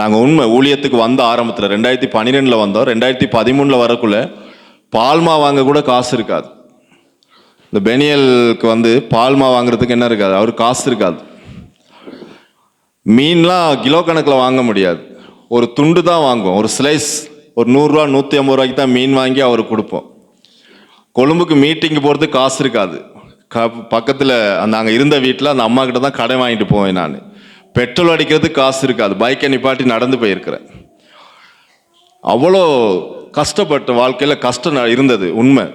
நாங்கள் உண்மை ஊழியத்துக்கு வந்த ஆரம்பத்தில் 2012 வந்தோம். 2013 வரக்குள்ள பால்மா வாங்க கூட காசு இருக்காது. இந்த பெனியலுக்கு பால்மா வாங்குறதுக்கு என்ன இருக்காது, அவருக்கு காசு இருக்காது. மீன்லாம் கிலோ கணக்கில் வாங்க முடியாது, ஒரு துண்டு தான் வாங்குவோம். ஒரு ஸ்லைஸ் ஒரு 100 ரூபா 150 ரூபாய்க்கு தான் மீன் வாங்கி அவருக்கு கொடுப்போம். கொழும்புக்கு மீட்டிங்கு போகிறதுக்கு காசு இருக்காது. பக்கத்தில் நாங்கள் இருந்த வீட்டில் அந்த அம்மா கிட்ட தான் கடை வாங்கிட்டு போவேன். நான் பெட்ரோல் அடிக்கிறதுக்கு காசு இருக்காது, பைக்கை நிப்பாட்டி நடந்து போயிருக்கிறேன். அவ்வளோ கஷ்டப்பட்ட வாழ்க்கையில் கஷ்டம் இருந்தது உண்மை.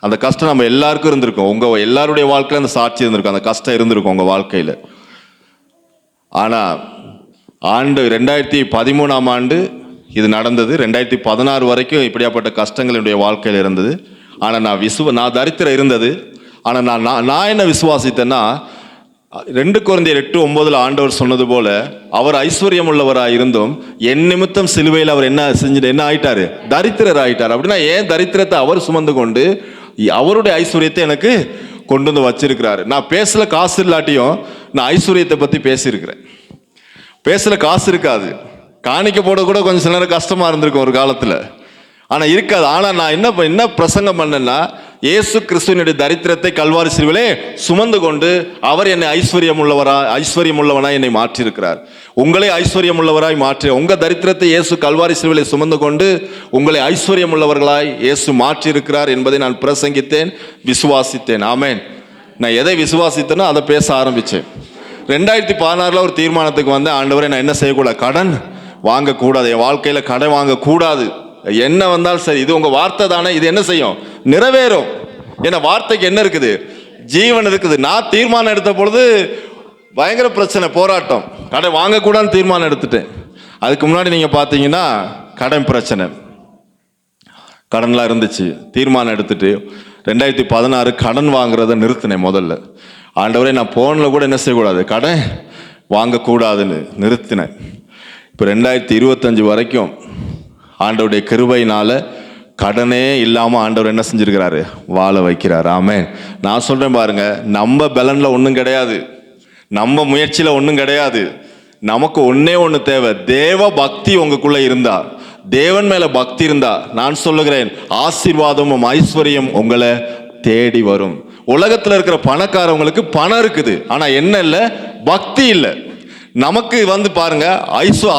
அந்த கஷ்டம் நம்ம எல்லாருக்கும் இருந்திருக்கும். உங்கள் எல்லாருடைய வாழ்க்கையில் அந்த சாட்சி இருந்திருக்கும், அந்த கஷ்டம் இருந்திருக்கும் உங்கள் வாழ்க்கையில். ஆனால் ஆண்டு 2013ஆம் ஆண்டு இது நடந்தது. 2016 வரைக்கும் இப்படியாப்பட்ட கஷ்டங்கள் என்னுடைய வாழ்க்கையில் இருந்தது. ஆனால் நான் தரித்திரம் இருந்தது. ஆனால் நான் என்ன விசுவாசித்தேன்னா, 2 கொரிந்தியர் 8:9 ஆண்டவர் சொன்னது போல, அவர் ஐஸ்வர்யம் உள்ளவராக இருந்தும் என் நிமித்தம் சிலுவையில் அவர் என்ன ஆயிட்டாரு, தரித்திரர் ஆயிட்டார். அப்படின்னா ஏன் தரித்திரத்தை அவர் சுமந்து கொண்டு அவருடைய ஐஸ்வர்யத்தை எனக்கு கொண்டு வந்து வச்சிருக்கிறாரு. நான் பேசல காசு இல்லாட்டியும் நான் ஐஸ்வர்யத்தை பற்றி பேசியிருக்கிறேன். பேசல காசு இருக்காது, காணிக்க போட கூட கொஞ்சம் சில நேரம் கஷ்டமா இருந்திருக்கும் ஒரு காலத்தில், ஆனால் இருக்காது. ஆனால் நான் என்ன பிரசங்கம் பண்ணேன்னா, இயேசு கிறிஸ்துவனுடைய தரித்திரத்தை கல்வாரி சிலுவிலே சுமந்து கொண்டு அவர் என்னை ஐஸ்வர்யம் உள்ளவனாய் என்னை மாற்றியிருக்கிறார். உங்களை ஐஸ்வர்யம் உள்ளவராய் மாற்றி, உங்கள் தரித்திரத்தை இயேசு கல்வாரி சிலுவிலே சுமந்து கொண்டு உங்களை ஐஸ்வர்யம் உள்ளவர்களாய் இயேசு மாற்றியிருக்கிறார் என்பதை நான் பிரசங்கித்தேன், விசுவாசித்தேன். ஆமேன். நான் எதை விசுவாசித்தேனோ அதை பேச ஆரம்பித்தேன். 2016 ஒரு தீர்மானத்துக்கு வந்தேன், ஆண்டவரே நான் என்ன செய்யக்கூடாது, கடன் வாங்கக்கூடாது, என் வாழ்க்கையில் கடன் வாங்கக்கூடாது. என்ன வந்தாலும் சரி, இது உங்க வார்த்தை தானே, இது என்ன செய்யும், நிறைவேறும். ஏன்னா வார்த்தைக்கு என்ன இருக்குது, ஜீவன் இருக்குது. நான் தீர்மானம் எடுத்த பொழுது பயங்கர பிரச்சனை, போராட்டம். கடன் வாங்கக்கூடாதுன்னு தீர்மானம் எடுத்துட்டேன். அதுக்கு முன்னாடி நீங்க பார்த்தீங்கன்னா கடன் பிரச்சனை, கடன்லாம் இருந்துச்சு. தீர்மானம் எடுத்துட்டு 2016 கடன் வாங்குறத நிறுத்தினேன். முதல்ல ஆண்டவரே நான் போனில் கூட என்ன செய்யக்கூடாது, கடன் வாங்கக்கூடாதுன்னு நிறுத்தினேன். இப்போ 2025 வரைக்கும் ஆண்டவருடைய கிருபையினால கடனே இல்லாமல் ஆண்டவர் என்ன செஞ்சிருக்கிறாரு, வாழ வைக்கிறார். ஆமென். நான் சொல்கிறேன் பாருங்க, நம்ம பலனில் ஒன்றும் கிடையாது, நம்ம முயற்சியில் ஒன்றும் கிடையாது. நமக்கு ஒன்று தேவை, தேவ பக்தி உங்களுக்குள்ளே இருந்தா, தேவன் மேலே பக்தி இருந்தா, நான் சொல்லுகிறேன் ஆசீர்வாதமும் ஐஸ்வர்யம் உங்களை தேடி வரும். உலகத்தில் இருக்கிற பணக்காரவங்களுக்கு பணம் இருக்குது, ஆனால் என்ன இல்லை, பக்தி இல்லை. நமக்கு பாருங்க,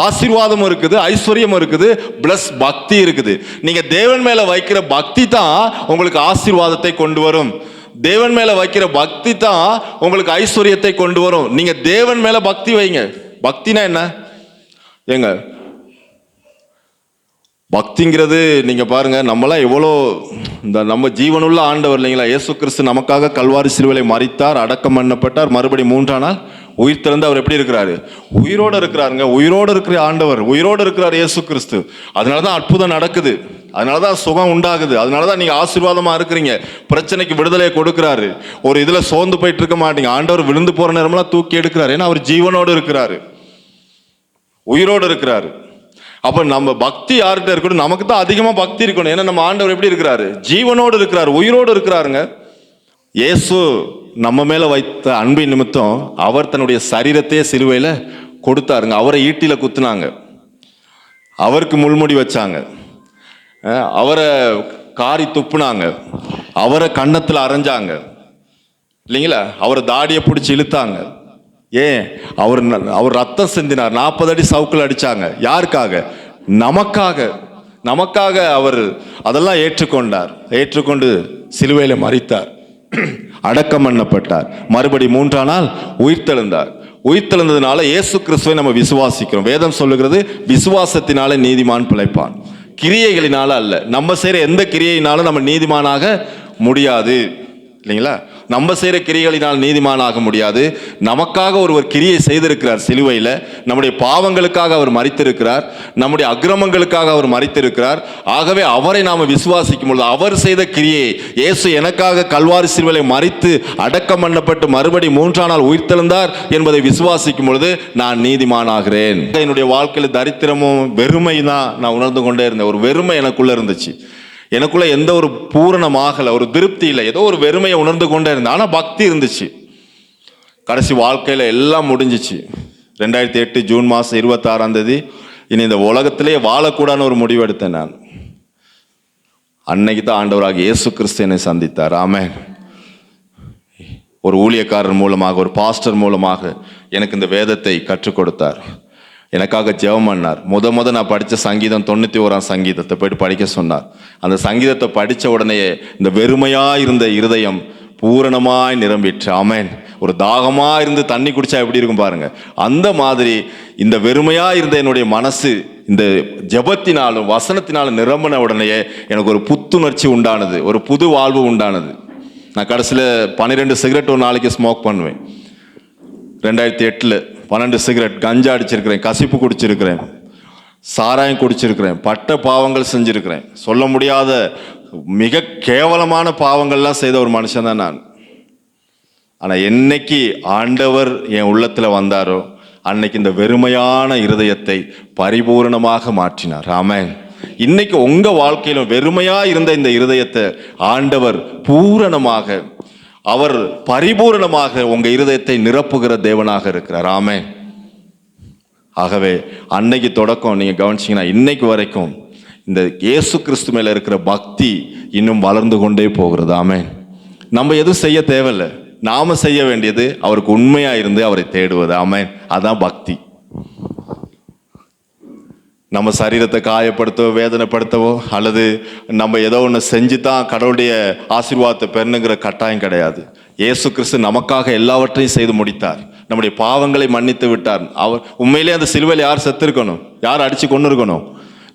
ஆசீர்வாதமும் இருக்குது, ஐஸ்வர்யம் இருக்குது, பிளஸ் பக்தி இருக்குது. நீங்க தேவன் மேல வைக்கிற பக்தி தான் உங்களுக்கு ஆசீர்வாதத்தை கொண்டு வரும். தேவன் மேல வைக்கிற பக்தி தான் உங்களுக்கு ஐஸ்வர்யத்தை கொண்டு வரும். நீங்க தேவன் மேல பக்தி வைங்க. பக்தினா என்ன ஏங்க, பக்திங்கிறது நீங்க பாருங்க, நம்மளாம் எவ்வளோ நம்ம ஜீவனுள்ள ஆண்டவர் இல்லைங்களா. இயேசு கிறிஸ்து நமக்காக கல்வாரி சிலுவையிலே மரித்தார், அடக்கம் பண்ணப்பட்டார், மறுபடியும் 3ஆம் நாள் உயிர் திறந்து அவர் எப்படி இருக்கிறாரு, உயிரோடு இருக்கிறாருங்க. உயிரோடு இருக்கிற ஆண்டவர், உயிரோடு இருக்கிறார் இயேசு கிறிஸ்து. அதனாலதான் அற்புதம் நடக்குது, அதனாலதான் சுகம் உண்டாகுது, அதனாலதான் நீங்க ஆசீர்வாதமா இருக்கிறீங்க. பிரச்சனைக்கு விடுதலையை கொடுக்கிறாரு. ஒரு இதுல சோர்ந்து போயிட்டு இருக்க மாட்டீங்க. ஆண்டவர் விழுந்து போற நேரம்லாம் தூக்கி எடுக்கிறாரு. ஏன்னா அவர் ஜீவனோடு இருக்கிறாரு, உயிரோடு இருக்கிறாரு. அப்ப நம்ம பக்தி யார்கிட்ட இருக்கணும், நமக்கு தான் அதிகமா பக்தி இருக்கணும். ஏன்னா நம்ம ஆண்டவர் எப்படி இருக்கிறாரு, ஜீவனோடு இருக்கிறாரு, உயிரோடு இருக்கிறாருங்க. இயேசு நம்ம மேல வைத்த அன்பின் நிமித்தம் அவர் தன்னுடைய சரீரத்தையே சிலுவையில கொடுத்தாருங்க. அவரை ஈட்டில குத்துனாங்க, அவருக்கு முள்முடி வச்சாங்க, அவரை காரி துப்புனாங்க, அவரை கன்னத்துல அரைஞ்சாங்க இல்லைங்களா, அவரை தாடியை பிடிச்சி இழுத்தாங்க. ஏன், அவர் ரத்தம் சிந்தினார், 40 அடி சவுக்குல அடிச்சாங்க. யாருக்காக, நமக்காக அவர் அதெல்லாம் ஏற்றுக்கொண்டார். ஏற்றுக்கொண்டு சிலுவையில மரித்தார், அடக்கம் பண்ணப்பட்டார், மறுபடி 3ஆம் நாள் உயிர்த்தெழுந்தார். உயிர்த்தெழுந்ததுனால இயேசு கிறிஸ்துவை நம்ம விசுவாசிக்கிறோம். வேதம் சொல்லுகிறது, விசுவாசத்தினால நீதிமான் பிழைப்பான், கிரியைகளினால அல்ல. நம்ம செய்யற எந்த கிரியையினாலும் நம்ம நீதிமானாக முடியாது இல்லைங்களா. நம்ம செய்கிற கிரியைகளினால் நீதிமானாக முடியாது. நமக்காக ஒருவர் கிரியை செய்திருக்கிறார் சிலுவையில். நம்முடைய பாவங்களுக்காக அவர் மரித்திருக்கிறார், நம்முடைய அக்கிரமங்களுக்காக அவர் மரித்திருக்கிறார். ஆகவே அவரை நாம் விசுவாசிக்கும் பொழுது, அவர் செய்த கிரியை, இயேசு எனக்காக கல்வாரி சிலுவையிலே மரித்து அடக்கம் பண்ணப்பட்டு மறுபடி 3ஆம் நாள் உயிர்த்தெழுந்தார் என்பதை விசுவாசிக்கும் பொழுது நான் நீதிமானாகிறேன். என்னுடைய வாழ்க்கையில் தரித்திரமும் வெறுமை தான் நான் உணர்ந்து கொண்டே இருந்தேன். ஒரு வெறுமை எனக்குள்ள இருந்துச்சு. எனக்குள்ள எந்த ஒரு பூரணமாகலை, ஒரு திருப்தி இல்லை, ஏதோ ஒரு வெறுமையை உணர்ந்து கொண்டே இருந்தேன். ஆனால் பக்தி இருந்துச்சு. கடைசி வாழ்க்கையில் எல்லாம் முடிஞ்சிச்சு. 2008 ஜூன் மாதம் 26ஆம் தேதி இனி இந்த உலகத்திலே வாழக்கூடாதுன்னு ஒரு முடிவு எடுத்தேன் நான். அன்னைக்கு தான் ஆண்டவராக இயேசு கிறிஸ்து என்னை சந்தித்தார். ஆமென். ஒரு ஊழியக்காரர் மூலமாக, ஒரு பாஸ்டர் மூலமாக எனக்கு இந்த வேதத்தை கற்றுக் கொடுத்தார். எனக்காக ஜெபம் பண்ணார். முத நான் படித்த சங்கீதம் 91ஆம் சங்கீதத்தை போயிட்டு படிக்க சொன்னார். அந்த சங்கீதத்தை படித்த உடனே இந்த வெறுமையாக இருந்த இருதயம் பூரணமாய் நிரம்பிற்று. ஆமென். ஒரு தாகமாக இருந்து தண்ணி குடிச்சா எப்படி இருக்கும் பாருங்க, அந்த மாதிரி இந்த வெறுமையாக இருந்த என்னுடைய மனசு இந்த ஜெபத்தினாலும் வசனத்தினாலும் நிரம்பின உடனே எனக்கு ஒரு புத்துணர்ச்சி உண்டானது, ஒரு புது வாழ்வு உண்டானது. நான் கடைசியில் 12 சிகரெட் ஒரு நாளைக்கு ஸ்மோக் பண்ணுவேன். 2008 12 சிகரெட், கஞ்சா அடிச்சிருக்கிறேன், கசிப்பு குடிச்சிருக்கிறேன், சாராயம் குடிச்சிருக்கிறேன், பட்ட பாவங்கள் செஞ்சிருக்கிறேன். சொல்ல முடியாத மிக கேவலமான பாவங்கள்லாம் செய்த ஒரு மனுஷன் தான் நான். ஆனால் என்னைக்கு ஆண்டவர் என் உள்ளத்தில் வந்தாரோ அன்னைக்கு இந்த வெறுமையான இருதயத்தை பரிபூரணமாக மாற்றினார். ஆமென். இன்னைக்கு உங்க வாழ்க்கையிலும் வெறுமையா இருந்த இந்த இருதயத்தை ஆண்டவர் பூரணமாக, அவர் பரிபூரணமாக உங்க இருதயத்தை நிரப்புகிற தேவனாக இருக்கிறார். ஆமென். ஆகவே அன்னைக்கு தொடக்கம் நீங்க கவனிச்சீங்கன்னா இன்னைக்கு வரைக்கும் இந்த இயேசு கிறிஸ்து மேல இருக்கிற பக்தி இன்னும் வளர்ந்து கொண்டே போகிறது. ஆமென். நம்ம எதுவும் செய்ய தேவையில்லை. நாம செய்ய வேண்டியது அவருக்கு உண்மையா இருந்து அவரை தேடுவது. ஆமென். அதான் பக்தி. நம்ம சரீரத்தை காயப்படுத்தவோ வேதனைப்படுத்தவோ அல்லது நம்ம ஏதோ ஒன்று செஞ்சு தான் கடவுளுடைய ஆசீர்வாதத்தை பெறணுங்கிற கட்டாயம் கிடையாது. இயேசு கிறிஸ்து நமக்காக எல்லாவற்றையும் செய்து முடித்தார். நம்முடைய பாவங்களை மன்னித்து விட்டார். அவர் உண்மையிலே அந்த சிலுவையில் யார் செத்து இருக்கணும், யார் அடிச்சு கொண்டு இருக்கணும்?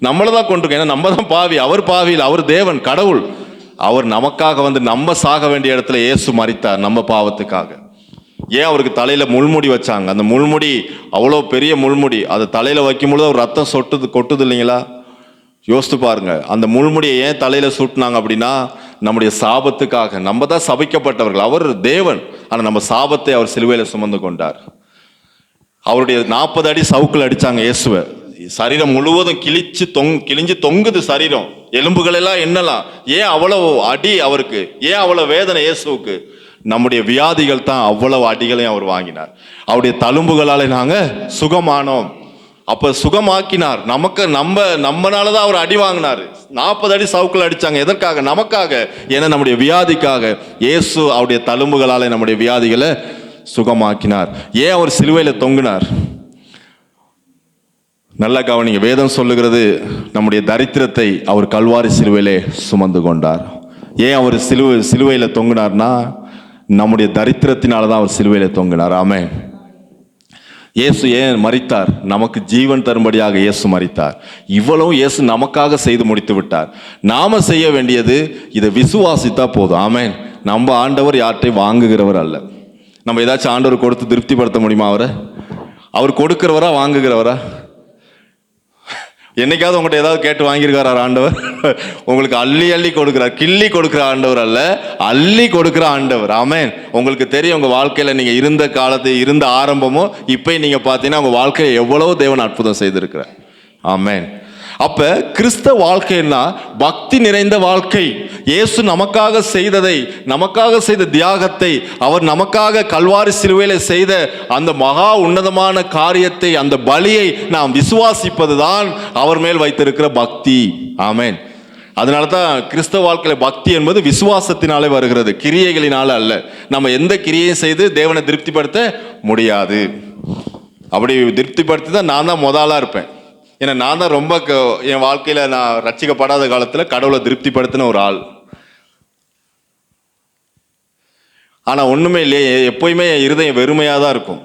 நம்மளை தான் கொண்டு இருக்கோம். ஏன்னா நம்ம தான் பாவி, அவர் பாவியில், அவர் தேவன், கடவுள். அவர் நமக்காக வந்து நம்ம சாக வேண்டிய இடத்துல இயேசு மரித்தார் நம்ம பாவத்துக்காக. ஏன் அவருக்கு தலையில முள்முடி வச்சாங்க? அந்த முள்முடி அவ்வளோ பெரிய முள்முடி, அதை தலையில வைக்கும்பொழுது அவர் ரத்தம் கொட்டுது இல்லைங்களா? யோசித்து பாருங்க. அந்த முள்முடியை ஏன் தலையில சூட்டினாங்க அப்படின்னா நம்முடைய சாபத்துக்காக. நம்ம தான் சபிக்கப்பட்டவர்கள், அவர் தேவன், ஆனால் நம்ம சாபத்தை அவர் சிலுவையில சுமந்து கொண்டார். அவருடைய 40 அடி சவுக்கில் அடிச்சாங்க இயேசுவை. சரீரம் முழுவதும் கிழிஞ்சு தொங்குது சரீரம், எலும்புகள் எல்லாம் என்னலாம். ஏன் அவ்வளவு அடி அவருக்கு? ஏன் அவ்வளவு வேதனை இயேசுவுக்கு? நம்முடைய வியாதிகள் தான் அவ்வளவு அடிகளையும் அவர் வாங்கினார். அவருடைய தழும்புகளாலே நாங்க சுகமானோம். அப்ப சுகமாக்கினார். நம்மனாலதான் அவர் அடி வாங்கினார். 40 அடி சவுக்கில் அடிச்சாங்க. எதற்காக? நமக்காக. ஏன்னா நம்முடைய வியாதிக்காக. இயேசு அவருடைய தழும்புகளாலே நம்முடைய வியாதிகளை சுகமாக்கினார். ஏன் அவர் சிலுவையில தொங்கினார்? நல்லா கவனிங்க. வேதம் சொல்லுகிறது நம்முடைய தரித்திரத்தை அவர் கல்வாரி சிலுவையிலே சுமந்து கொண்டார். ஏன் அவர் சிலுவையில தொங்கினார்னா நம்முடைய தரித்திரத்தினால தான் அவர் சிலுவையில தொங்கினார். ஆமென். இயேசு ஏன் மரித்தார்? நமக்கு ஜீவன் தரும்படியாக இயேசு மரித்தார். இவ்வளவு இயேசு நமக்காக செய்து முடித்து விட்டார். நாம செய்ய வேண்டியது இதை விசுவாசித்தா போதும். ஆமென். நம்ம ஆண்டவர் யார்கிட்டையும் வாங்குகிறவர் அல்ல. நம்ம ஏதாச்சும் ஆண்டவர் கொடுத்து திருப்திப்படுத்த முடியுமா அவரை? அவர் கொடுக்கிறவரா வாங்குகிறவரா? என்னைக்காவது உங்கள்கிட்ட ஏதாவது கேட்டு வாங்கியிருக்காரா ஆண்டவர்? உங்களுக்கு அள்ளி அள்ளி கொடுக்கிறார். கிள்ளி கொடுக்குற ஆண்டவர் அல்ல, அள்ளி கொடுக்குற ஆண்டவர். ஆமென். உங்களுக்கு தெரியும் உங்க வாழ்க்கையில நீங்க இருந்த காலத்து இருந்த ஆரம்பமும் இப்போ நீங்க பார்த்தீங்கன்னா உங்க வாழ்க்கையை எவ்வளவு தேவன் அற்புதம் செய்திருக்கிறார். ஆமென். அப்ப கிறிஸ்தவ வாழ்க்கைன்னா பக்தி நிறைந்த வாழ்க்கை. இயேசு நமக்காக செய்ததை, நமக்காக செய்த தியாகத்தை, அவர் நமக்காக கல்வாரி சிலுவையில செய்த அந்த மகா உன்னதமான காரியத்தை, அந்த பலியை நாம் விசுவாசிப்பதுதான் அவர் மேல் வைத்திருக்கிற பக்தி. ஆமென். அதனால தான் கிறிஸ்தவ வாழ்க்கையில பக்தி என்பது விசுவாசத்தினாலே வருகிறது, கிரியைகளினால அல்ல. நம்ம எந்த கிரியையும் செய்து தேவனை திருப்திப்படுத்த முடியாது. அப்படி திருப்திப்படுத்தி தான் நான் தான் முதலா இருப்பேன். ஏன்னா நான் தான் ரொம்ப என் வாழ்க்கையில நான் ரட்சிக்கப்படாத காலத்துல கடவுளை திருப்திப்படுத்தின ஒரு ஆள். ஆனா ஒண்ணுமே இல்லையே, எப்பயுமே என் இருதயம் வெறுமையா தான் இருக்கும்.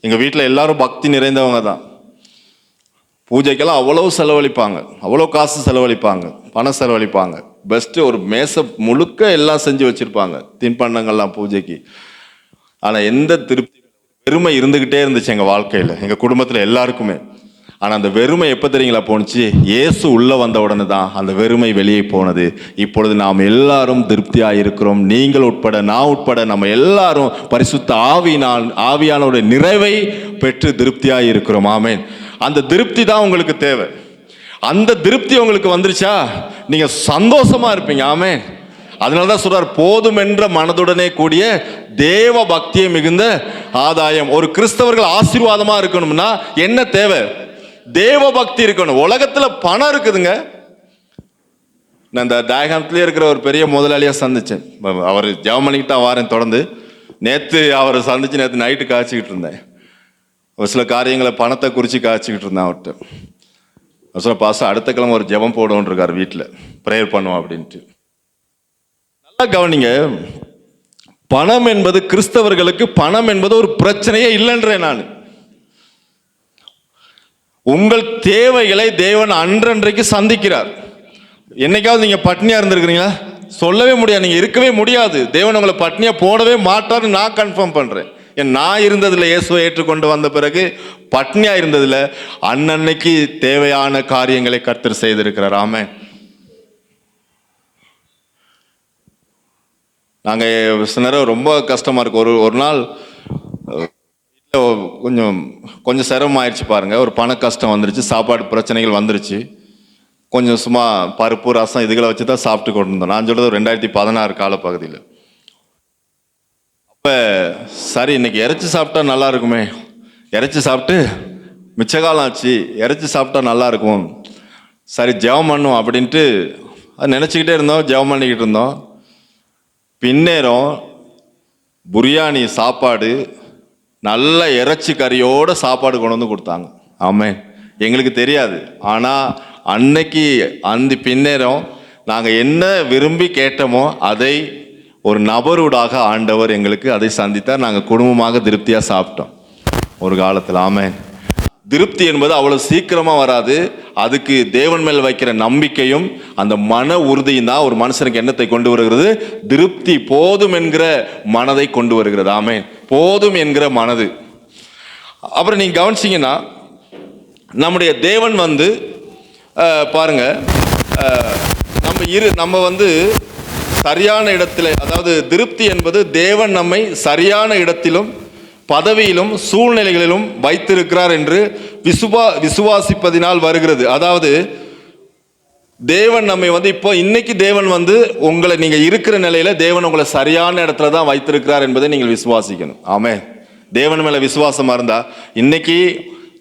எங்க வீட்டில் எல்லாரும் பக்தி நிறைந்தவங்க தான். பூஜைக்கெல்லாம் அவ்வளவு செலவழிப்பாங்க, அவ்வளோ காசு செலவழிப்பாங்க, பணம் செலவழிப்பாங்க. பெஸ்ட் ஒரு மேசை முழுக்க எல்லாம் செஞ்சு வச்சிருப்பாங்க, தின்பண்டங்கள்லாம் பூஜைக்கு. ஆனா எந்த திருப்தி, வெறுமை இருந்துகிட்டே இருந்துச்சு எங்க வாழ்க்கையில, எங்க குடும்பத்துல எல்லாருக்குமே. ஆனால் அந்த வெறுமை எப்போ தெரியுங்களா போணுச்சு? இயேசு உள்ளே வந்த உடனே தான் அந்த வெறுமை வெளியே போனது. இப்பொழுது நாம் எல்லாரும் திருப்தியாக இருக்கிறோம். நீங்கள் உட்பட, நான் உட்பட, நம்ம எல்லாரும் பரிசுத்த ஆவியானோட நிறைவை பெற்று திருப்தியாக இருக்கிறோம். ஆமென். அந்த திருப்தி தான் உங்களுக்கு தேவை. அந்த திருப்தி உங்களுக்கு வந்துருச்சா நீங்கள் சந்தோஷமா இருப்பீங்க. ஆமென். அதனால தான் சொல்றார், போதும் என்ற மனதுடனே கூடிய தேவ பக்தியை மிகுந்த ஆதாயம். ஒரு கிறிஸ்தவர்கள் ஆசீர்வாதமாக இருக்கணும்னா என்ன தேவை? தேவ பக்தி இருக்கணும். உலகத்துல பணம் இருக்குதுங்க. நான் இந்த டயகாமத்திலே இருக்கிற ஒரு பெரிய முதலாளியாக சந்தித்தேன். அவர் ஜெர்மனிக்கு தான் வாரேன் தொடர்ந்து. நேற்று அவரை சந்தித்து நேற்று நைட்டு காய்ச்சிக்கிட்டு இருந்தேன். ஒரு சில காரியங்களை பணத்தை குறித்து காய்ச்சிக்கிட்டு இருந்தேன் அவர்கிட்ட. சொல்ல பாசம் அடுத்த கிழமை ஒரு ஜெபம் போடுவோன்னு இருக்கார், வீட்டில் ப்ரேயர் பண்ணுவோம் அப்படின்ட்டு. நல்லா கவனிங்க, பணம் என்பது கிறிஸ்தவர்களுக்கு பணம் என்பது ஒரு பிரச்சனையே இல்லைன்றேன் நான். உங்கள் தேவைகளை தேவன் அன்றன்றைக்கு சந்திக்கிறார். என்னைக்காவது நீங்க பட்னியா இருந்திருக்கிறீங்களா? சொல்லவே முடியாது, நீங்க இருக்கவே முடியாது. தேவன் உங்களை பட்னியா போடவே மாட்டார்னு நான் கன்ஃபார்ம் பண்றேன். நான் இருந்ததில்லை, இயேசுவை ஏற்றுக்கொண்டு வந்த பிறகு பட்னியா இருந்ததில்லை. அன்னன்னைக்கு தேவையான காரியங்களை கர்த்தர் செய்திருக்கிறார். ஆமென். நாங்கள் சில நேரம் ரொம்ப கஷ்டமா இருக்கு. ஒரு நாள் கொஞ்சம் சிரமம் ஆயிடுச்சு பாருங்க. ஒரு பண கஷ்டம் வந்துருச்சு, சாப்பாடு பிரச்சனைகள் வந்துருச்சு. கொஞ்சம் சும்மா பருப்பு ரசம் இதுகளை வச்சு தான் சாப்பிட்டு கொண்டு இருந்தோம். நான் சொல்றது 2016 காலப்பகுதியில். அப்போ சரி இன்னைக்கு இறைச்சி சாப்பிட்டா நல்லா இருக்குமே, இறைச்சி சாப்பிட்டு மிச்ச காலம் ஆச்சு, இறைச்சி சாப்பிட்டா நல்லா இருக்கும், சரி ஜெபம் பண்ணுவோம் அப்படின்ட்டு அது நினச்சிக்கிட்டே இருந்தோம், ஜெபம் பண்ணிக்கிட்டு இருந்தோம். பின்னேரம் பிரியாணி சாப்பாடு, நல்ல இறைச்சி கறியோட சாப்பாடு கொண்டு வந்து கொடுத்தாங்க. ஆமென். எங்களுக்கு தெரியாது, ஆனால் அன்னைக்கு அந்த பின்னேரம் நாங்கள் என்ன விரும்பி கேட்டோமோ அதை ஒரு நபரூடாக ஆண்டவர் எங்களுக்கு அதை சந்தித்தார். நாங்கள் குடும்பமாக திருப்தியாக சாப்பிட்டோம் ஒரு காலத்தில். ஆமென். திருப்தி என்பது அவ்வளோ சீக்கிரமாக வராது. அதுக்கு தேவன் மேல் வைக்கிற நம்பிக்கையும் அந்த மன உறுதியும் தான் ஒரு மனுஷனுக்கு எண்ணத்தை கொண்டு வருகிறது. திருப்தி போதும் என்கிற மனதை கொண்டு வருகிறது. ஆமென். போதும் என்கிற மனது. அப்புறம் நீங்கள் கவனிச்சிங்கன்னா நம்முடைய தேவன் வந்து பாருங்க, நம்ம வந்து சரியான இடத்துல, அதாவது திருப்தி என்பது தேவன் நம்மை சரியான இடத்திலும் பதவியிலும் சூழ்நிலைகளிலும் வைத்திருக்கிறார் என்று விசுவாசிப்பதினால் வருகிறது. அதாவது தேவன் நம்மை வந்து இப்போ இன்னைக்கு தேவன் வந்து உங்களை நீங்க இருக்கிற நிலையில தேவன் உங்களை சரியான இடத்துல தான் வைத்திருக்கிறார் என்பதை நீங்கள் விசுவாசிக்கணும். ஆமென். தேவன் மேல விசுவாசமா இருந்தா, இன்னைக்கு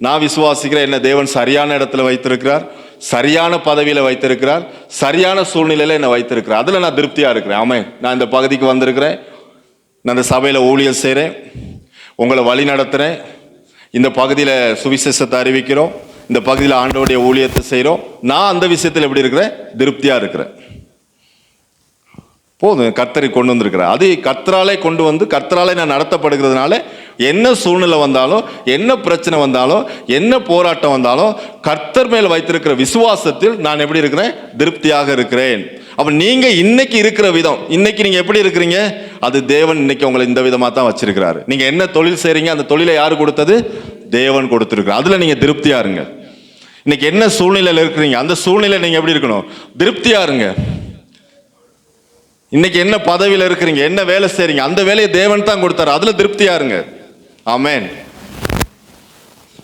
நான் விசுவாசிக்கிறேன், என்ன தேவன் சரியான இடத்துல வைத்திருக்கிறார், சரியான பதவியில வைத்திருக்கிறார், சரியான சூழ்நிலையில என்னை வைத்திருக்கிறார், அதுல நான் திருப்தியா இருக்கிறேன். ஆமென். நான் இந்த பகுதிக்கு வந்திருக்கிறேன், நான் இந்த சபையில ஊழியர் செய்கிறேன், உங்களை வழி நடத்துகிறேன், இந்த பகுதியில் சுவிசேஷத்தை அறிவிக்கிறோம், இந்த பகுதியில் ஆண்டவருடைய ஊழியத்தை செய்கிறோம். நான் அந்த விஷயத்தில் எப்படி இருக்கிறேன்? திருப்தியாக இருக்கிறேன். போதும், கர்த்தரை கொண்டு வந்திருக்கிறேன். அது கர்த்தராலே கொண்டு வந்து கர்த்தராலே நான் நடத்தப்படுகிறதுனால என்ன சூழ்நிலை வந்தாலும், என்ன பிரச்சனை வந்தாலும், என்ன போராட்டம் வந்தாலும் கர்த்தர் மேல் வைத்திருக்கிற விசுவாசத்தில் நான் எப்படி இருக்கிறேன்? திருப்தியாக இருக்கிறேன். அப்ப நீங்க இன்னைக்கு இருக்கிற விதம், இன்னைக்கு நீங்க எப்படி இருக்கிறீங்க? அது தேவன் இன்னைக்கு உங்களை இந்த விதமா தான் வச்சிருக்கிறாரு. நீங்க என்ன தொழில் செய்றீங்க, அந்த தொழிலை யாரு கொடுத்தது? தேவன் கொடுத்திருக்கிறார். அதுல நீங்க திருப்தியா இருங்க. இன்னைக்கு என்ன சூழ்நிலையில இருக்கிறீங்க, அந்த சூழ்நிலை நீங்க எப்படி இருக்கணும்? திருப்தியா இருங்க. இன்னைக்கு என்ன பதவியில இருக்கிறீங்க, என்ன வேலை செய்றீங்க, அந்த வேலையை தேவன் தான் கொடுத்தாரு, அதுல திருப்தியா இருங்க. ஆமென்.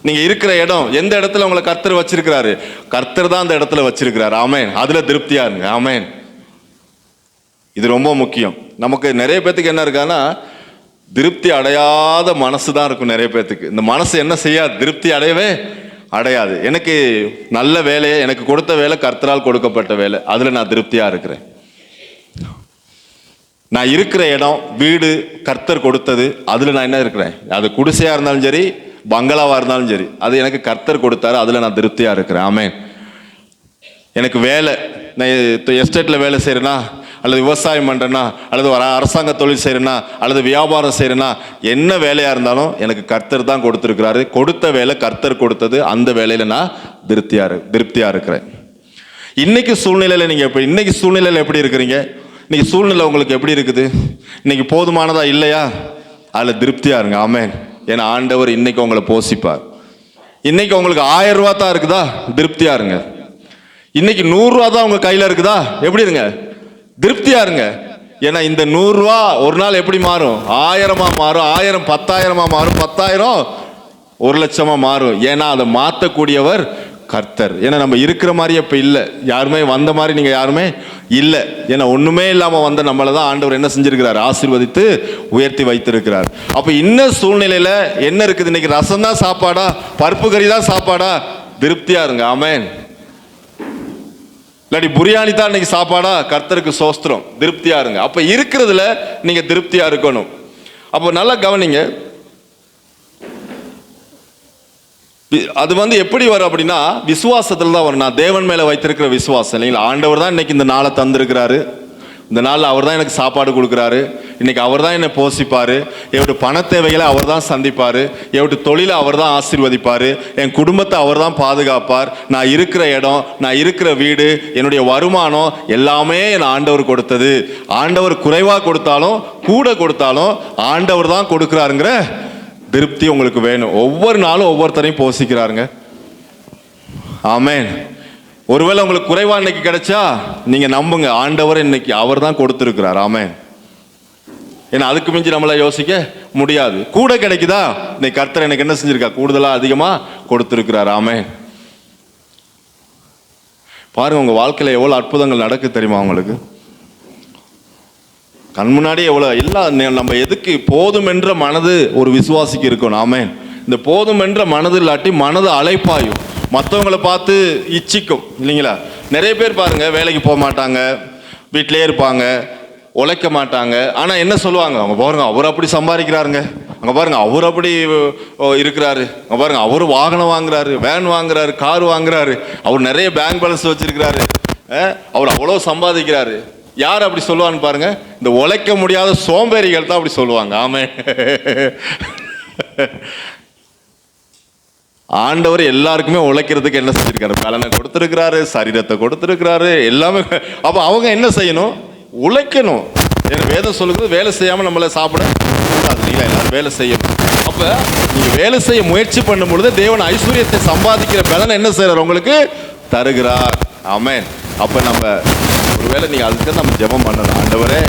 நீங்க இருக்கிற இடம், எந்த இடத்துல உங்களை கர்த்தர் வச்சிருக்கிறாரு, கர்த்தர் தான் அந்த இடத்துல வச்சிருக்கிறாரு. ஆமென். அதுல திருப்தியா இருங்க. ஆமென். இது ரொம்ப முக்கியம். நமக்கு நிறைய பேத்துக்கு என்ன இருக்கான்னா, திருப்தி அடையாத மனசு தான் இருக்கும் நிறைய பேத்துக்கு. இந்த மனசு என்ன செய்யாது? திருப்தி அடையவே அடையாது. எனக்கு நல்ல வேலையை, எனக்கு கொடுத்த வேலை கர்த்தரால் கொடுக்கப்பட்ட வேலை, அதுல நான் திருப்தியா இருக்கிறேன். நான் இருக்கிற இடம், வீடு கர்த்தர் கொடுத்தது, அதுல நான் என்ன இருக்கிறேன்? அது குடிசையா இருந்தாலும் சரி, பங்களாவா இருந்தாலும் சரி, அது எனக்கு கர்த்தர் கொடுத்தாரு, அதுல நான் திருப்தியா இருக்கிறேன். ஆமென். எனக்கு வேலை, நான் எஸ்டேட்ல வேலை செய்யறேன்னா, அல்லது விவசாயம் பண்றேன்னா, அல்லது அரசாங்க தொழில் செய்யறேன்னா, அல்லது வியாபாரம் செய்யறேன்னா, என்ன வேலையா இருந்தாலும் எனக்கு கர்த்தர் தான் கொடுத்திருக்கிறாரு. கொடுத்த வேலை கர்த்தர் கொடுத்தது, அந்த வேலையில நான் திருப்தியா இருக்கிறேன். இன்னைக்கு சூழ்நிலையில நீங்க இன்னைக்கு சூழ்நிலையில எப்படி இருக்கிறீங்க? இன்னைக்கு சூழ்நிலை உங்களுக்கு எப்படி இருக்குது? இன்னைக்கு போதுமானதா இல்லையா? அதுல திருப்தியா இருங்க. ஆமென். ஏன்னா ஆண்டவர் இன்னைக்கு உங்களை போஷிப்பார். இன்னைக்கு உங்களுக்கு 1000 ரூபா தான் இருக்குதா? திருப்தியா இருங்க. இன்னைக்கு 100 ரூபா தான் உங்க கையில இருக்குதா? எப்படி இருங்க? திருப்தியா இருங்க. ஏன்னா இந்த 100 ரூபா ஒரு நாள் எப்படி மாறும்? 1000-ஆ மாறும், 1000 10,000-ஆ மாறும், 10,000 1,00,000-ஆ மாறும். ஏன்னா அதை மாற்றக்கூடியவர் கர்த்தர். ஏன்னா நம்ம இருக்கிற மாதிரி இப்ப இல்லை, யாருமே வந்த மாதிரி நீங்க யாருமே இல்லை. ஏன்னா ஒண்ணுமே இல்லாம வந்த நம்மளை தான் ஆண்டவர் என்ன செஞ்சிருக்கிறார்? ஆசீர்வதித்து உயர்த்தி வைத்திருக்கிறார். அப்ப இன்ன சூழ்நிலையில என்ன இருக்குது? இன்னைக்கு ரசம் தான் சாப்பாடா, பருப்பு கறி தான் சாப்பாடா, திருப்தியா இருங்க. ஆமென். இல்லாட்டி பிரியாணி தான் இன்னைக்கு சாப்பாடா, கர்த்தருக்கு சோஸ்திரம், திருப்தியா இருங்க. அப்ப இருக்கிறதுல நீங்க திருப்தியா இருக்கணும். அப்போ நல்லா கவனிங்க. அது எப்படி வரும் அப்படின்னா விசுவாசத்துல தான் வரும். நான் தேவன் மேல வைத்திருக்கிற விசுவாசம் இல்லைங்களா. ஆண்டவர் தான் இன்னைக்கு இந்த நாளை தந்திருக்கிறாரு. இந்த நாளில் அவர் தான் எனக்கு சாப்பாடு கொடுக்குறாரு. இன்னைக்கு அவர் தான் என்னை போஷிப்பார். என்னோட பண தேவைகளை அவர் தான் சந்திப்பார். என்னோட தொழிலை அவர் தான் ஆசீர்வதிப்பார். என் குடும்பத்தை அவர் தான் பாதுகாப்பார். நான் இருக்கிற இடம், நான் இருக்கிற வீடு, என்னுடைய வருமானம் எல்லாமே என் ஆண்டவர் கொடுத்தது. ஆண்டவர் குறைவாக கொடுத்தாலும் கூட கொடுத்தாலும் ஆண்டவர் தான் கொடுக்குறாருங்கிற திருப்தி உங்களுக்கு வேணும். ஒவ்வொரு நாளும் ஒவ்வொருத்தரையும் போஷிக்கிறாருங்க. ஆமென். ஒருவேளை உங்களுக்கு குறைவா இன்னைக்கு கிடைச்சா நீங்க நம்புங்க, ஆண்டவர் இன்னைக்கு அவர் தான் கொடுத்திருக்கிறார். ஆமென். ஏன்னா அதுக்கு மிஞ்சி நம்மள யோசிக்க முடியாது. கூட கிடைக்குதா, இன்னைக்கு கர்த்தர் எனக்கு என்ன செஞ்சிருக்கா, கூடுதலா அதிகமா கொடுத்திருக்கிறார். ஆமென். பாருங்க உங்க வாழ்க்கையில எவ்வளவு அற்புதங்கள் நடக்கு தெரியுமா உங்களுக்கு. கண் முன்னாடி எவ்வளவு எல்லாம். நம்ம எதுக்கு போதும் என்ற மனது ஒரு விசுவாசிக்கு இருக்கணும். ஆமென். இந்த போதும் என்ற மனது இல்லாட்டி மனது அலைப்பாயும், மற்றவங்களை பார்த்து இச்சிக்கும் இல்லைங்களா. நிறைய பேர் பாருங்க வேலைக்கு போக மாட்டாங்க, வீட்டிலே இருப்பாங்க, உழைக்க மாட்டாங்க. ஆனால் என்ன சொல்லுவாங்க, அவங்க பாருங்க அவர் அப்படி சம்பாதிக்கிறாருங்க, அங்கே பாருங்க அவர் அப்படி இருக்கிறாரு, அங்கே பாருங்க அவர் வாகனம் வாங்குறாரு, வேன் வாங்குறாரு, கார் வாங்குறாரு, அவர் நிறைய பேங்க் பேலன்ஸ் வச்சிருக்கிறாரு, அவர் அவ்வளோ சம்பாதிக்கிறாரு. யார் அப்படி சொல்லுவான்னு பாருங்க, இந்த உழைக்க முடியாத சோம்பேறிகள் தான் அப்படி சொல்லுவாங்க. ஆமே. ஆண்டவர் எல்லாருக்குமே உழைக்கிறதுக்கு என்ன செஞ்சிருக்காரு, பலனை கொடுத்திருக்கிறாரு, சரீரத்தை கொடுத்திருக்கிறாரு, எல்லாமே. அப்ப அவங்க என்ன செய்யணும், உழைக்கணும். ஏன்னா வேதம் சொல்லுறது வேலை செய்யாம நம்மள சாப்பிட கூடாது. நீங்க எல்லாரும் வேலை செய்யணும். அப்ப நீங்க வேலை செய்ய முயற்சி பண்ணும் பொழுது தேவன் ஐஸ்வர்யத்தை சம்பாதிக்கிற பலனை என்ன செய்யறார், உங்களுக்கு தருகிறார். ஆமென். அப்ப நம்ம ஒருவேளை நீங்க அதுக்கு நம்ம ஜெபம் பண்ணணும். ஆண்டவரே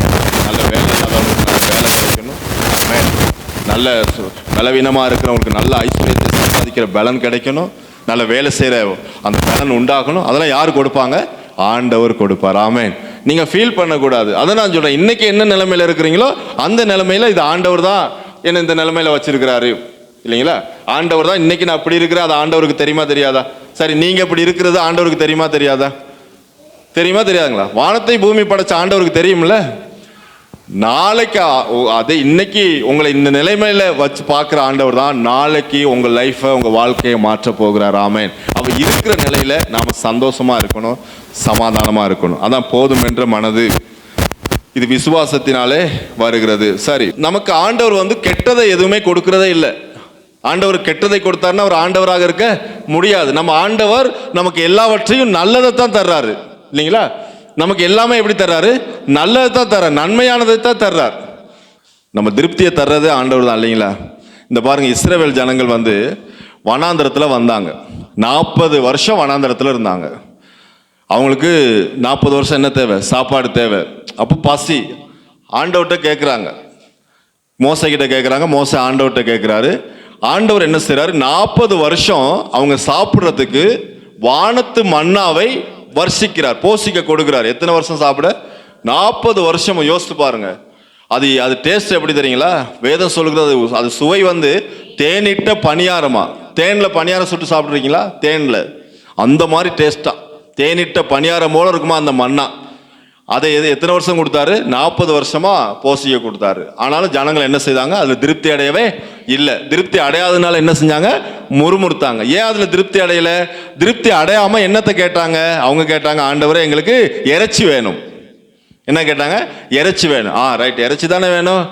நல்ல வேலை இல்லாதவங்களுக்கு நல்ல வேலை கிடைக்கணும். ஆமென். நல்ல பலவீனமாக இருக்கிறவங்களுக்கு நல்ல ஐஸ்வர்யத்தை சம்பாதிக்கிற பலன் கிடைக்கணும். நல்ல வேலை செய்கிற அந்த பலன் உண்டாகணும். அதெல்லாம் யார் கொடுப்பாங்க, ஆண்டவர் கொடுப்பார். ஆமென். நீங்கள் ஃபீல் பண்ணக்கூடாது. அதை நான் சொல்கிறேன், இன்றைக்கி என்ன நிலைமையில் இருக்கிறீங்களோ அந்த நிலைமையில் இது ஆண்டவர் தான் என்ன இந்த நிலைமையில் வச்சிருக்கிறாரு இல்லைங்களா. ஆண்டவர் தான் இன்னைக்கு நான் அப்படி இருக்கிறேன், அது ஆண்டவருக்கு தெரியுமா தெரியாதா. சரி, நீங்கள் இப்படி இருக்கிறது ஆண்டவருக்கு தெரியுமா தெரியாதா, தெரியுமா தெரியாதுங்களா. வானத்தை பூமி படைச்ச ஆண்டவருக்கு தெரியும்ல. நாளைக்கு அதே இன்னைக்கு உங்களை இந்த நிலைமையில வச்சு பார்க்குற ஆண்டவர் தான் நாளைக்கு உங்க லைஃபை உங்க வாழ்க்கையை மாற்ற போகிறார். ஆமென். அவ இருக்கிற நிலையில நாம சந்தோஷமா இருக்கணும், சமாதானமா இருக்கணும். அதான் போதும் என்ற மனது. இது விசுவாசத்தினாலே வருகிறது. சரி, நமக்கு ஆண்டவர் கெட்டதை எதுவுமே கொடுக்கிறதே இல்லை. ஆண்டவர் கெட்டதை கொடுத்தாருன்னா அவர் ஆண்டவராக இருக்க முடியாது. நம்ம ஆண்டவர் நமக்கு எல்லாவற்றையும் நல்லதை தான் தர்றாரு இல்லைங்களா. நமக்கு எல்லாமே எப்படி தர்றாரு, நல்லதை தான் தர்றாரு, நன்மையானதை தான் தர்றார். நம்ம திருப்தியை தர்றது ஆண்டவர் தான் இல்லைங்களா. இந்த பாருங்க, இஸ்ரவேல் ஜனங்கள் வனாந்தரத்தில் வந்தாங்க. 40 வருஷம் வனாந்தரத்தில் இருந்தாங்க. அவங்களுக்கு 40 வருஷம் என்ன தேவை, சாப்பாடு தேவை. அப்போ பசி. ஆண்டவர்கிட்ட கேட்குறாங்க, மோசை கிட்ட கேட்குறாங்க. மோசை ஆண்டவர்கிட்ட கேட்குறாரு. ஆண்டவர் என்ன செய்றாரு, 40 வருஷம் அவங்க சாப்பிட்றதுக்கு வானத்து மன்னாவை வர்ஷிக்கிறார், போஷிக்க கொடுக்கிறார். எத்தனை வருஷம் சாப்பிட, 40 வருஷம். யோசித்து பாருங்க, அது டேஸ்ட் எப்படி தெரியுங்களா. வேதம் சொல்லுகிறது அது சுவை தேனிட்ட பணியாரமா. தேனில் பணியாரம் சுட்டு சாப்பிட்றீங்களா, தேனில் அந்த மாதிரி டேஸ்டா, தேனிட்ட பணியாரம் போல இருக்குமா அந்த மன்னா. அதை எத்தனை வருஷம் கொடுத்தாரு, 40 வருஷமா போஷிக்க கொடுத்தாரு. ஆனாலும் ஜனங்கள் என்ன செய்தாங்க, அதுல திருப்தி அடையவே இல்லை. திருப்தி அடையாதனால என்ன செஞ்சாங்க, முறுமுறுத்தாங்க. ஏன் அதுல திருப்தி அடையல, திருப்தி அடையாம என்னத்தை கேட்டாங்க, அவங்க கேட்டாங்க, ஆண்டவரே எங்களுக்கு இறைச்சி வேணும். என்ன கேட்டாங்க, இறைச்சி வேணும். ரைட், இறைச்சி தானே வேணும்.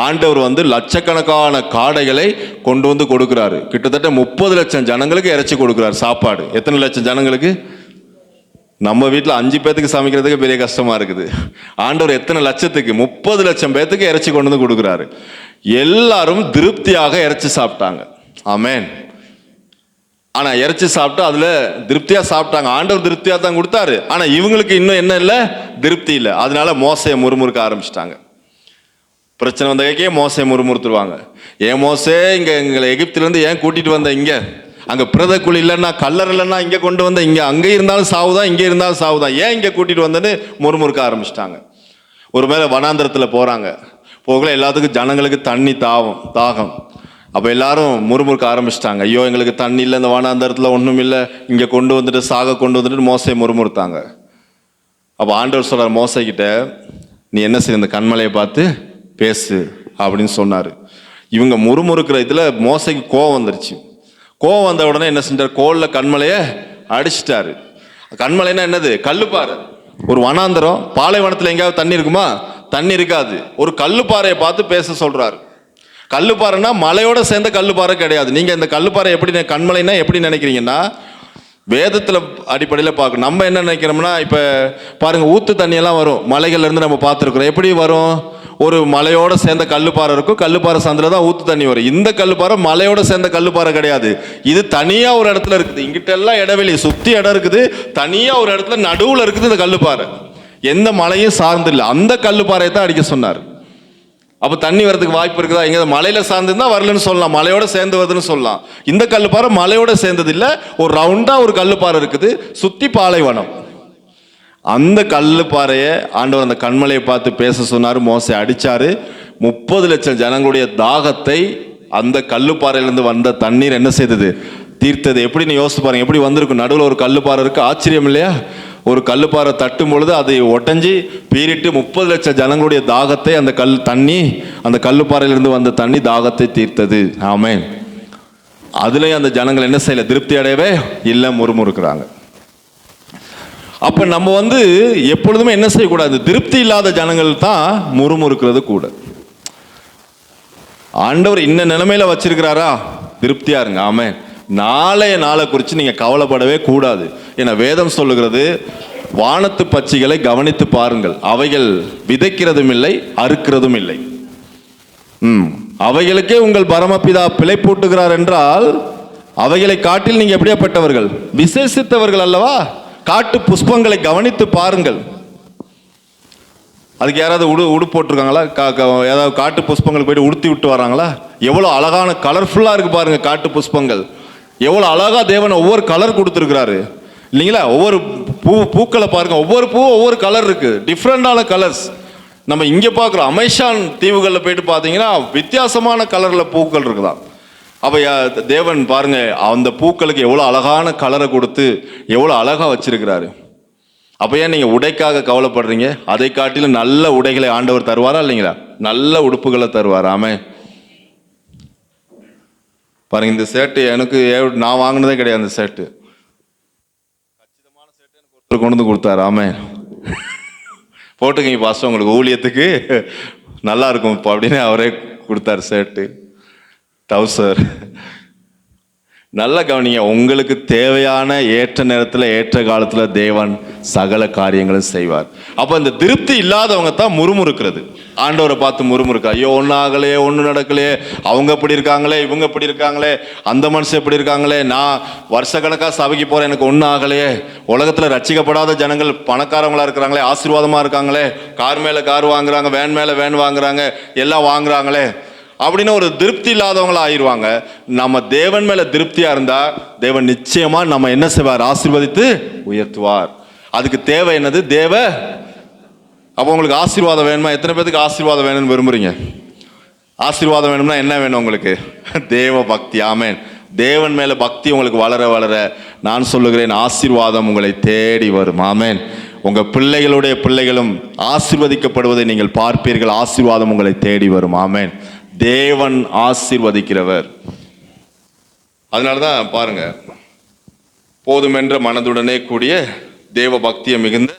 ஆண்டவர் லட்சக்கணக்கான காடைகளை கொண்டு கொடுக்குறாரு. கிட்டத்தட்ட 30 லட்சம் ஜனங்களுக்கு இறைச்சி கொடுக்குறாரு சாப்பாடு. எத்தனை லட்சம் ஜனங்களுக்கு, நம்ம வீட்டில் 5 பேத்துக்கு சமைக்கிறதுக்கு பெரிய கஷ்டமா இருக்குது. ஆண்டவர் எத்தனை லட்சத்துக்கு, 30 லட்சம் பேத்துக்கு இறைச்சி கொண்டு கொடுக்குறாரு. எல்லாரும் திருப்தியாக இறைச்சி சாப்பிட்டாங்க. ஆமென். ஆனா இறைச்சி சாப்பிட்டு அதுல திருப்தியா சாப்பிட்டாங்க. ஆண்டவர் திருப்தியா தான் கொடுத்தாரு. ஆனா இவங்களுக்கு இன்னும் என்ன இல்லை, திருப்தி இல்லை. அதனால மோசையை முறுமுறுக்க ஆரம்பிச்சிட்டாங்க. பிரச்சனை வந்தகைக்கே மோசையை முறுமுறுத்துருவாங்க. ஏன் மோசே இங்க எங்களை எகிப்திலிருந்து ஏன் கூட்டிட்டு வந்த, இங்க அங்க பிரத குழி இல்லைன்னா கல்லர் இல்லைன்னா இங்க கொண்டு வந்த, இங்க அங்கே இருந்தாலும் சாவுதான், இங்கே இருந்தாலும் சாவுதான், ஏன் இங்க கூட்டிட்டு வந்தேன்னு முறுமுறுக்க ஆரம்பிச்சிட்டாங்க. ஒரு மேல வனாந்திரத்துல போறாங்க. போகல, எல்லாத்துக்கும் ஜனங்களுக்கு தண்ணி தாகம். அப்போ எல்லாரும் முறுமுறுக்க ஆரம்பிச்சிட்டாங்க. ஐயோ, எங்களுக்கு தண்ணி இல்லை, இந்த வானாந்தரத்தில் ஒன்றும் இல்லை, இங்கே கொண்டு வந்துட்டு சாக கொண்டு வந்துட்டு மோசையை முறுமுறுத்தாங்க. அப்போ ஆண்டவர் சொல்கிறார் மோசைக்கிட்ட, நீ என்ன செய்ய, இந்த கண்மலையை பார்த்து பேசு அப்படின்னு சொன்னார். இவங்க முறுமுறுக்கிற இதில் மோசைக்கு கோவம் வந்துருச்சு. கோவம் வந்த உடனே என்ன செஞ்சார், கோலில் கண்மலையை அடிச்சிட்டாரு. கண்மலைன்னா என்னது, கல்லுப்பாறை. ஒரு வனாந்தரம், பாலைவனத்தில் எங்கேயாவது தண்ணி இருக்குமா? தண்ணி இருக்காது. ஒரு கல்லுப்பாறையை பார்த்து பேச சொல்றாரு. கல்லுப்பாறைன்னா மலையோட சேர்ந்த கல்லுப்பாறை கிடையாது. நீங்க இந்த கல்லுப்பாறை எப்படி, கண்மலைன்னா எப்படி நினைக்கிறீங்கன்னா, வேதத்தில் அடிப்படையில் பார்க்கணும். நம்ம என்ன நினைக்கிறோம்னா, இப்போ பாருங்க, ஊத்து தண்ணியெல்லாம் வரும் மலைகள்ல இருந்து, நம்ம பார்த்துருக்குறோம். எப்படி வரும், ஒரு மலையோட சேர்ந்த கல்லுப்பாறை இருக்கும், கல்லுப்பாறை சந்தில தான் ஊத்து தண்ணி வரும். இந்த கல்லுப்பாறை மலையோட சேர்ந்த கல்லுப்பாறை கிடையாது. இது தனியா ஒரு இடத்துல இருக்குது. இங்கிட்ட எல்லாம் இடவெளி சுத்தி இடம் இருக்குது, தனியா ஒரு இடத்துல நடுவில் இருக்குது இந்த கல்லுப்பாறை. எந்த மலையும் சார்ந்து இல்லை. அந்த கல்லுப்பாறையை தான் அடிக்க சொன்னார். அப்போ தண்ணி வரதுக்கு வாய்ப்பு இருக்குதா? எங்க மலையில சார்ந்துருந்தா வரலன்னு சொல்லலாம், மலையோட சேர்ந்து வருதுன்னு சொல்லலாம். இந்த கல்லுப்பாறை மலையோட சேர்ந்தது இல்லை, ஒரு ரவுண்டா ஒரு கல்லுப்பாறை இருக்குது, சுத்தி பாலைவனம். அந்த கல்லுப்பாறையை ஆண்டவர் அந்த கண்மலையை பார்த்து பேச சொன்னார். மோசை அடிச்சாரு. 30 லட்சம் ஜனங்களுடைய தாகத்தை அந்த கல்லுப்பாறையிலிருந்து வந்த தண்ணீர் என்ன செய்தது, தீர்த்தது. எப்படின்னு யோசிச்சு பாருங்க, எப்படி வந்திருக்கும். நடுவில் ஒரு கல்லுப்பாறை இருக்கு, ஆச்சரியம் இல்லையா? ஒரு கல்லுப்பாறை தட்டும் பொழுது அதை ஒட்டஞ்சி பீறிட்டு 30 லட்சம் ஜனங்களுடைய தாகத்தை அந்த தண்ணி, அந்த கல்லுப்பாறையிலிருந்து வந்த தண்ணி தாகத்தை தீர்த்தது. ஆமென். அதுலயும் அந்த ஜனங்கள் என்ன செய்யல, திருப்தி அடையவே இல்லை, முறுமுறுக்கிறாங்க. அப்ப நம்ம எப்பொழுதுமே என்ன செய்யக்கூடாது, திருப்தி இல்லாத ஜனங்கள் தான் முறுமுறுக்கிறது கூட. ஆண்டவர் இந்த நிலைமையில வச்சிருக்கிறாரா, திருப்தியா இருங்க. ஆமென். நாளைய நாளை குறித்து நீங்க கவலைப்படவே கூடாது. ஏன்னா வேதம் சொல்லுகிறது, வானத்து பட்சிகளை கவனித்து பாருங்கள், அவைகள் விதைக்கிறதும் இல்லை, அறுக்கிறதும் இல்லை. அவைகளுக்கே உங்கள் பரமபிதா பிழை பூட்டுகிறார் என்றால், அவைகளை காட்டில் நீங்க எப்படியாப்பட்டவர்கள், விசேஷித்தவர்கள் அல்லவா? காட்டு புஷ்பங்களை கவனித்து பாருங்கள். அதுக்கு யாராவது உடு போட்டிருக்காங்களா? ஏதாவது காட்டு புஷ்பங்களுக்கு போயிட்டு உடுத்தி விட்டு வராங்களா? எவ்வளோ அழகான கலர்ஃபுல்லாக இருக்கு பாருங்க காட்டு புஷ்பங்கள். எவ்வளோ அழகா தேவன் ஒவ்வொரு கலர் கொடுத்துருக்கிறாரு இல்லைங்களா? ஒவ்வொரு பூக்களை பாருங்க, ஒவ்வொரு பூவும் ஒவ்வொரு கலர் இருக்கு, டிஃப்ரெண்டான கலர்ஸ். நம்ம இங்கே பார்க்குறோம், அமேசான் தீவுகளில் போயிட்டு பார்த்தீங்கன்னா வித்தியாசமான கலரில் பூக்கள் இருக்குதான். அப்போ தேவன் பாருங்க, அந்த பூக்களுக்கு எவ்வளோ அழகான கலரை கொடுத்து எவ்வளோ அழகாக வச்சிருக்கிறாரு. அப்போ ஏன் நீங்கள் உடைக்காக கவலைப்படுறீங்க? அதை காட்டிலும் நல்ல உடைகளை ஆண்டவர் தருவாரா இல்லைங்களா? நல்ல உடுப்புகளை தருவார். ஆமென். பாருங்க, இந்த ஷர்ட்டு எனக்கு நான் வாங்கினதே கிடையாது. அந்த ஷர்ட்டு கச்சிதமான ஷர்ட்டு எனக்கு ஒருத்தர் கொண்டு வந்து கொடுத்தாரு. ஆமென். போட்டுக்கங்க பாஸ்டர், உங்களுக்கு ஊழியத்துக்கு நல்லா இருக்கும் இப்போ அப்படின்னு அவரே கொடுத்தாரு. ஷர்ட்டு, டவுசர். நல்ல கவனிங்க, உங்களுக்கு தேவையான ஏற்ற நேரத்தில் ஏற்ற காலத்தில் தேவன் சகல காரியங்களும் செய்வார். அப்போ இந்த திருப்தி இல்லாதவங்க தான் முறுமுறுக்கிறது. ஆண்டவரை பார்த்து முறுமுறுக்க, ஐயோ ஒன்றும் ஆகலையே, ஒன்றும் நடக்கலையே, அவங்க இப்படி இருக்காங்களே, இவங்க இப்படி இருக்காங்களே, அந்த மனுஷன் இப்படி இருக்காங்களே, நான் வருஷக்கணக்காக சபைக்கு போகிறேன், எனக்கு ஒன்றும் ஆகலையே, உலகத்தில் ரட்சிக்கப்படாத ஜனங்கள் பணக்காரவங்களா இருக்கிறாங்களே, ஆசீர்வாதமாக இருக்காங்களே, கார் மேலே கார் வாங்குறாங்க, வேன் மேலே வேன் வாங்குறாங்க, எல்லாம் வாங்குறாங்களே அப்படின்னு ஒரு திருப்தி இல்லாதவங்களா ஆயிடுவாங்க. நம்ம தேவன் மேல திருப்தியா இருந்தா தேவன் நிச்சயமா நம்ம என்ன செய்வார், ஆசீர்வதித்து உயர்த்துவார். அதுக்கு தேவை என்னது, அப்போ உங்களுக்கு ஆசீர்வாதம் வேணுமா? எத்தனை பேருக்கு ஆசீர்வாதம் வேணும்னு விரும்புறீங்க? ஆசீர்வாதம் வேணும்னா என்ன வேணும் உங்களுக்கு? தேவ பக்தி. ஆமென். தேவன் மேல பக்தி உங்களுக்கு வளர வளர நான் சொல்லுகிறேன், ஆசீர்வாதம் உங்களை தேடி வரும். ஆமென். உங்க பிள்ளைகளுடைய பிள்ளைகளும் ஆசீர்வதிக்கப்படுவதை நீங்கள் பார்ப்பீர்கள். ஆசீர்வாதம் உங்களை தேடி வரும். ஆமென். தேவன் ஆசீர்வதிக்கிறவர். அதனாலதான் பாருங்க, போதும் என்ற மனதுடனே கூடிய தேவ பக்தியை மிகுந்த,